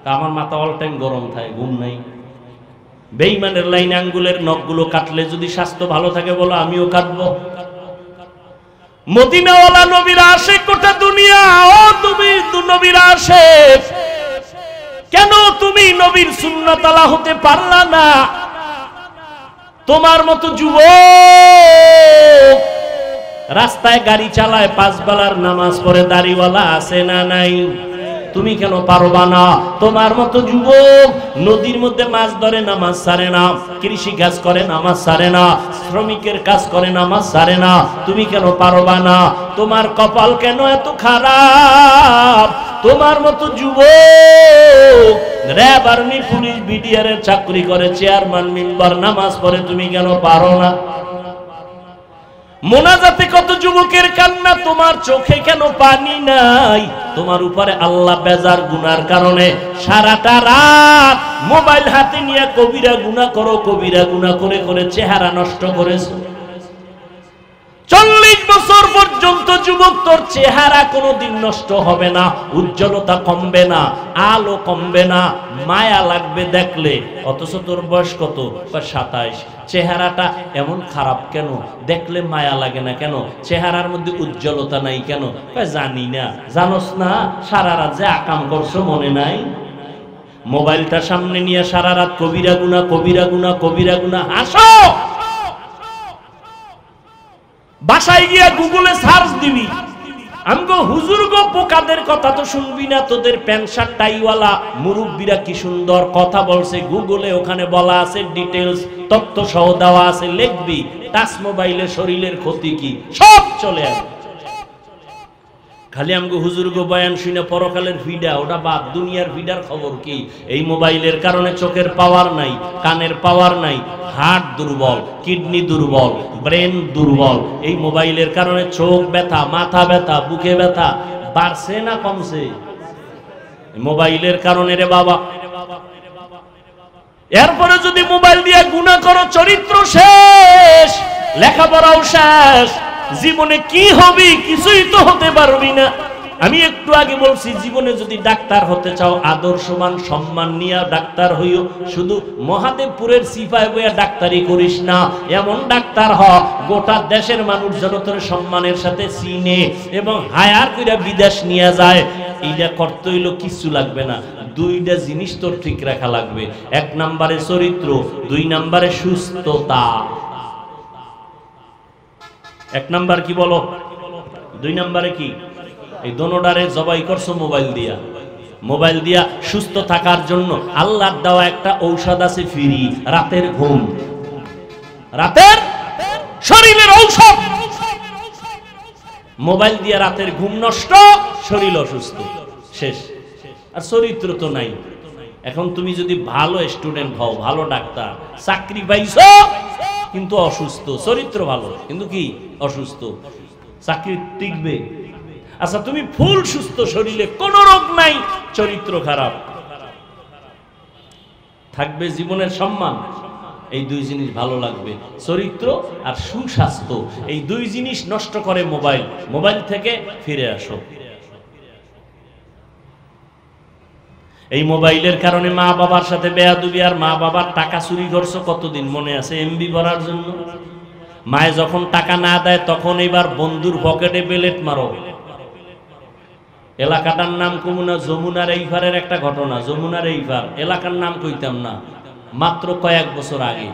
তা আমার মাথা অল টাইম গরম থাকে, ঘুম নাই। বেঈমানের লাইনে আঙ্গুলের নখগুলো কাটলে যদি স্বাস্থ্য ভালো থাকে, বলো আমিও কাটবো। মদিনাওয়ালা নবীর আশিক গোটা দুনিয়া। ও তুমি তো নবীর আশিক, কেন তুমি নবীর সুন্নাত আলা হতে পারলা না? তোমার মতো যুবক রাস্তায় গাড়ি চালায়, 5 বেলার নামাজ পড়ে, দাড়িওয়ালা আছে না নাই? তুমি কেন পারবা না? তোমার মতো যুবক নদীর মধ্যে মাছ ধরে, নামাজ ছাড়ে না, কৃষি কাজ করে, নামাজ ছাড়ে না, শ্রমিকের কাজ করে, নামাজ ছাড়ে না। তুমি কেন পারবা না? তোমার কপাল কেন এত খারাপ? তোমার মতো যুবক র‍্যাব, আর্মি, পুলিশ, বিডিআর এর চাকরি করে, চেয়ারম্যান মেম্বার, নামাজ পড়ে, তুমি কেন পারো না? মোনাজাতে কত যুবকের কান্না, তোমার চোখে কেন পানি নাই? তোমার উপরে আল্লাহ বেজার গুনার কারণে সারাটা রাত মোবাইল হাতে নিয়ে কবিরা গুনাহ করো, কবিরা গুনাহ করে করে চেহারা নষ্ট করেছো। 40 বছর পর্যন্ত যুবক তোর চেহারা কোনোদিন নষ্ট হবে না, উজ্জ্বলতা কমবে না, আলো কমবে না, মায়া লাগবে দেখলে। অথচ তোর বয়স কত? 27। চেহারাটা এমন খারাপ কেন? দেখলে মায়া লাগে না কেন? চেহারার মধ্যে উজ্জ্বলতা নাই কেন? জানি না। জানোস না সারা রাত যে আকাম করছো মনে নাই? মোবাইলটা সামনে নিয়ে সারা রাত কবিরা গুনাহ, কবিরা গুনাহ, কবিরা গুনাহ। হাসো, বাসায় গিয়া গুগলে সার্চ দিবি। আমগো হুজুর গো, পোকাদের কথা তো শুনবি না। তোদের প্যান্ট শার্ট টাইওয়ালা মুরব্বীরা কি সুন্দর কথা বলছে, গুগলে ওখানে বলা আছে, ডিটেইলস তথ্য সহ দেওয়া আছে, লিখবি। টাচ মোবাইলে শরীরের ক্ষতি কি সব চলে আসবে। খালি আমগো হুজুর গো বয়ান শুনে পরকালের ভিডা, ওটা বাদ। দুনিয়ার ভিডার খবর কি? এই মোবাইলের কারণে চোখের পাওয়ার নাই, কানের পাওয়ার নাই, হার্ট দুর্বল, কিডনি দুর্বল, ব্রেন দুর্বল। এই মোবাইলের কারণে চোখ ব্যথা, মাথা ব্যথা, বুকে ব্যথা বাড়ছে না কমছে? মোবাইলের কারণে রে বাবা। এরপরে যদি মোবাইল দিয়ে গুনাহ করো, চরিত্র শেষ, লেখাপড়াও শেষ, জীবনে কি হবি? কিছুই তো হতে পারবি না। আমি একটু আগে বলছি, জীবনে যদি ডাক্তার হতে চাও, আদর্শবান সম্মান নিয়ে ডাক্তার হইও। শুধু মহাদেবপুরের সিপাই বইয়া ডাক্তারি করিস না। এমন ডাক্তার হ গোটা দেশের মানুষ যেন তোর সম্মানের সাথে চিনে এবং হায়ার কইরা বিদেশ নিয়ে যায়। এইটা করতে হইলো কিছু লাগবে না, 2টা জিনিস তোর ঠিক রাখা লাগবে। 1 নম্বরে চরিত্র, 2 নম্বরে সুস্থতা। 1 নাম্বার কি বলো? 2 নম্বরে কি? এই দোনোটারে জবাই করছো মোবাইল দিয়া। মোবাইল দিয়া সুস্থ থাকার জন্য আল্লাহর দেওয়া একটা ঔষধ আছে ফ্রি, রাতের ঘুম। রাতের শরীরের ঔষধ। মোবাইল দিয়া রাতের ঘুম নষ্ট, শরীর অসুস্থ, শেষ। আর চরিত্র তো নাই। এখন তুমি যদি ভালো স্টুডেন্ট হও, ভালো ডাক্তার, চাকরি পাইছো কিন্তু অসুস্থ, চরিত্র ভালো কিন্তু কি অসুস্থ, চাকরি টিকবে? আচ্ছা তুমি ফুল সুস্থ, শরীরে কোনো রোগ নাই, চরিত্র খারাপ, থাকবে জীবনের সম্মান? এই 2 জিনিস ভালো লাগবে, চরিত্র আর সুস্বাস্থ্য। এই 2 জিনিস নষ্ট করে মোবাইল। মোবাইল থেকে ফিরে আসো। এই মোবাইলের কারণে মা বাবার সাথে বেয়াদবি, আর মা বাবার টাকা চুরি করছো কতদিন মনে আছে? এমবি ভরার জন্য। মায়ে যখন টাকা না দেয় তখন এবার বন্ধুর পকেটে বেলেট মারো। এলাকাটার নাম কমুনা, যমুনার এইপারের একটা ঘটনা। যমুনার এইপার এলাকার নাম কইতাম না, মাত্র কয়েক বছর আগে।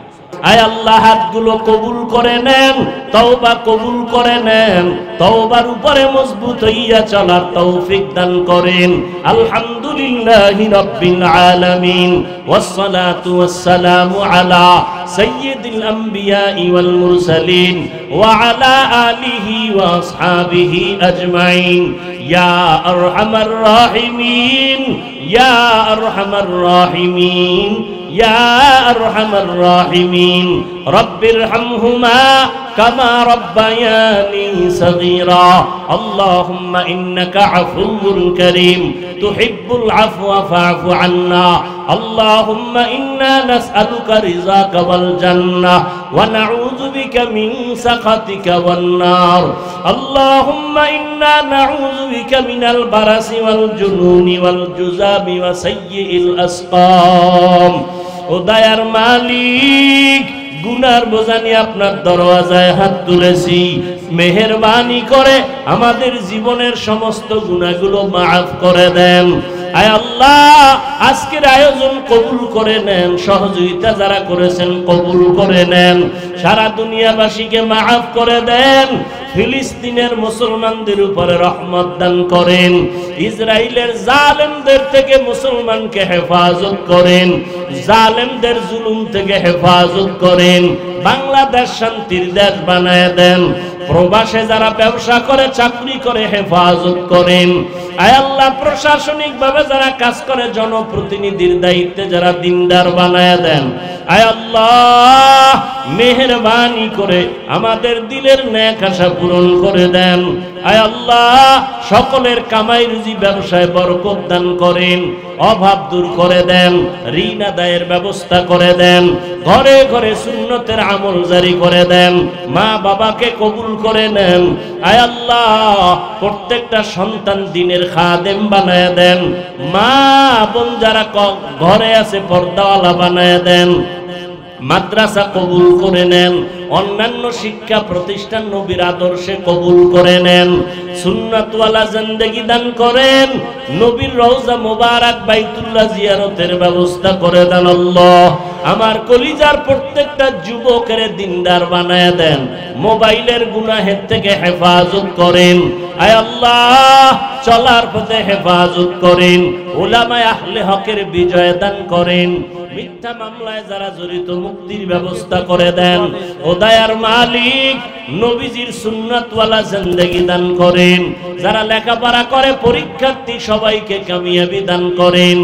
আয় আল্লাহ হাতগুলো কবুল করে নেন, তওবা কবুল করে নেন, তওবার উপরে মজবুত হইয়া চলার তৌফিক দান করেন। আলহামদুলিল্লাহি রাব্বিল আলামিন, ওয়াসসালাতু ওয়াসসালামু আলা সাইয়্যিদিল আমবিয়া ওয়াল মুরসালিন ওয়া আলা আলিহি ওয়া আসহাবিহি আজমাইন। ইয়া আরহামার রাহিমিন, ইয়া আরহামার রাহিমিন, ইয়া আরহামার রাহিমিন রব্বিরহামহুমা কামা রব্বায়ানি সগীরা আল্লাহুম্মা ইন্নাকা আফুউন কারীম তুহিব্বুল আফওয়া ফা'ফু আন্না আল্লাহুম্মা ইন্না নাসআলুকা রিযাকা ওয়াল জান্নাহ ওয়া নাউযু বিকা মিন সাখাতিকা ওয়ান নার আল্লাহুম্মা ইন্না নাউযু বিকা মিনাল বারাসি ওয়াল জুনুনি ওয়াল জুযাবি ওয়া সাইয়্যিল আসকাম। ও দয়ার মালিক, গুনার বোঝা নিয়ে আপনার দরওয়াজায় হাত তুলেছি, মেহেরবানি করে আমাদের জীবনের সমস্ত গুনাহগুলো মাফ করে দেন। আয় আল্লাহ, আজকের আয়োজন কবুল করে নেন, সহযোগিতা যারা করেছেন কবুল করে নেন, সারা দুনিয়াবাসীকে মাফ করে দেন। ফিলিস্তিনের মুসলমানদের উপরে রহমত দান করেন, ইসরায়েলের জালেমদের থেকে মুসলমানকে হেফাজত করেন, জালেমদের জুলুম থেকে হেফাজত করেন, বাংলাদেশ শান্তির দেশ বানায় দেন। প্রবাসে যারা ব্যবসা করে চাকরি করে হেফাজত করেন। আয় আল্লাহ, প্রশাসনিক ভাবে যারা কাজ করে জনপ্রতিনিধির দায়িত্বে যারা দিনদার বানায় দেন। আয় আল্লাহ, মেহেরবানি করে আমাদের দিলের নেক আশা পূরণ করে দেন। আয় আল্লাহ, সকলের কামাই রুজি ব্যবসায় বরকত দান করেন, অভাব দূর করে দেন, ঋণ আদায়ের ব্যবস্থা করে দেন, ঘরে ঘরে সুন্নতের আমল জারি করে দেন, মা বাবাকে কবুল করে নেন। আয় আল্লাহ, প্রত্যেকটা সন্তান দিনের খাদেম বানায় দেন, মা বোন যারা ঘরে আছে পর্দাওয়ালা বানায় দেন, মাদ্রাসা কবুল করে নেন, অন্যান্য শিক্ষা প্রতিষ্ঠান নবীর আদর্শে কবুল করে নেন, সুন্নাতওয়ালা জিন্দেগি দান করেন, নবীর রওজা মোবারক বাইতুল্লাহ জিয়ারতের ব্যবস্থা করে দেন। আল্লাহ, আমার কলিজার প্রত্যেকটা যুবকের দিনদার বানায় দেন, মোবাইলের গুনাহের থেকে হেফাজত করেন। আয় আল্লাহ, চলার পথে হেফাজত করেন, উলামায়ে আহলে হকের বিজয় দান করেন, মিথ্যা মামলায় যারা জড়িত মুক্তির ব্যবস্থা করে দেন। ও দয়ার মালিক, নবীজির সুন্নাতওয়ালা জিন্দেগি দান করেন, যারা লেখাপড়া করে পরীক্ষার্থী সবাইকে কামিয়াবি দান করেন।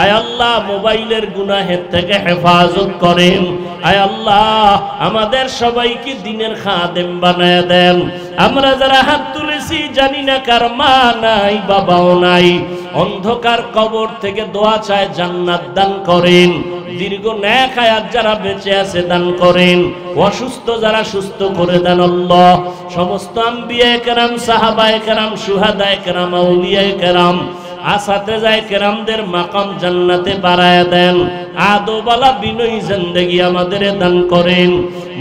আয় আল্লাহ, মোবাইলের গুনাহের থেকে হেফাজত করেন। আয় আল্লাহ, আমাদের সবাইকে দিনের খাদেম বানায় দেন। আমরা যারা হাত তুলেছি জানি না কার মা নাই বাবাও নাই, অন্ধকার কবর থেকে দোয়া চায় জান্নাত দান করেন, দীর্ঘ নেক হায়াত যারা বেঁচে আছে দান করেন, অসুস্থ যারা সুস্থ করে দেন। আল্লাহ, সমস্ত আম্বিয়ায়ে কেরাম, সাহাবায়ে কেরাম, শুহাদায়ে কেরাম, আউলিয়ায়ে কেরাম, আসাতেজায়ে কেরামদের মাকাম জান্নাতে বাড়ায় দেন। আদবালা বিনয়ী জিন্দেগি আমাদের দান করেন,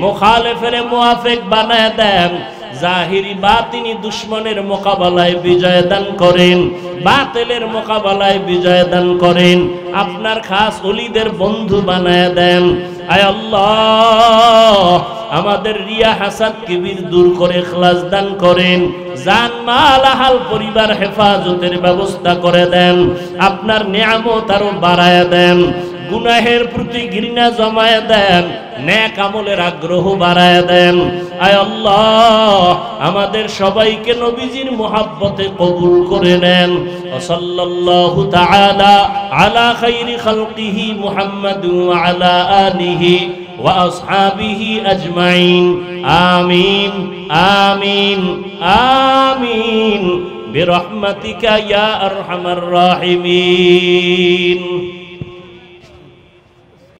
মুখালেফের মুআফিক বানায় দেন, জাহিরি বাতিনি দুশ্মনের মোকাবেলায় বিজয় দান করেন, বাতিলের মোকাবেলায় বিজয় দান করেন, আপনার খাস ওলিদের বন্ধু বানায় দেন। আয় আল্লাহ, আমাদের রিয়া হাসাদ কিবির দূর করে ইখলাস দান করেন, জান মাল আহাল পরিবার হেফাজতের ব্যবস্থা করে দেন, আপনার নিয়ামত আরো বাড়ায় দেন, গুনাহের প্রতি ঘৃণা জমায় দেন, নেক আমলের আগ্রহ বাড়ায় দেন। আয় আল্লাহ, আমাদের সবাইকে নবীজির মুহাব্বতে কবুল করে নেন। সাল্লাল্লাহু তাআলা আলা খাইরি খালকিহি মুহাম্মাদ ওয়া আলা আলিহি ওয়া আসহাবিহি আজমাইন। আমিন আমিন আমিন বিরহমাতিকা ইয়া আরহামার রাহিমিন।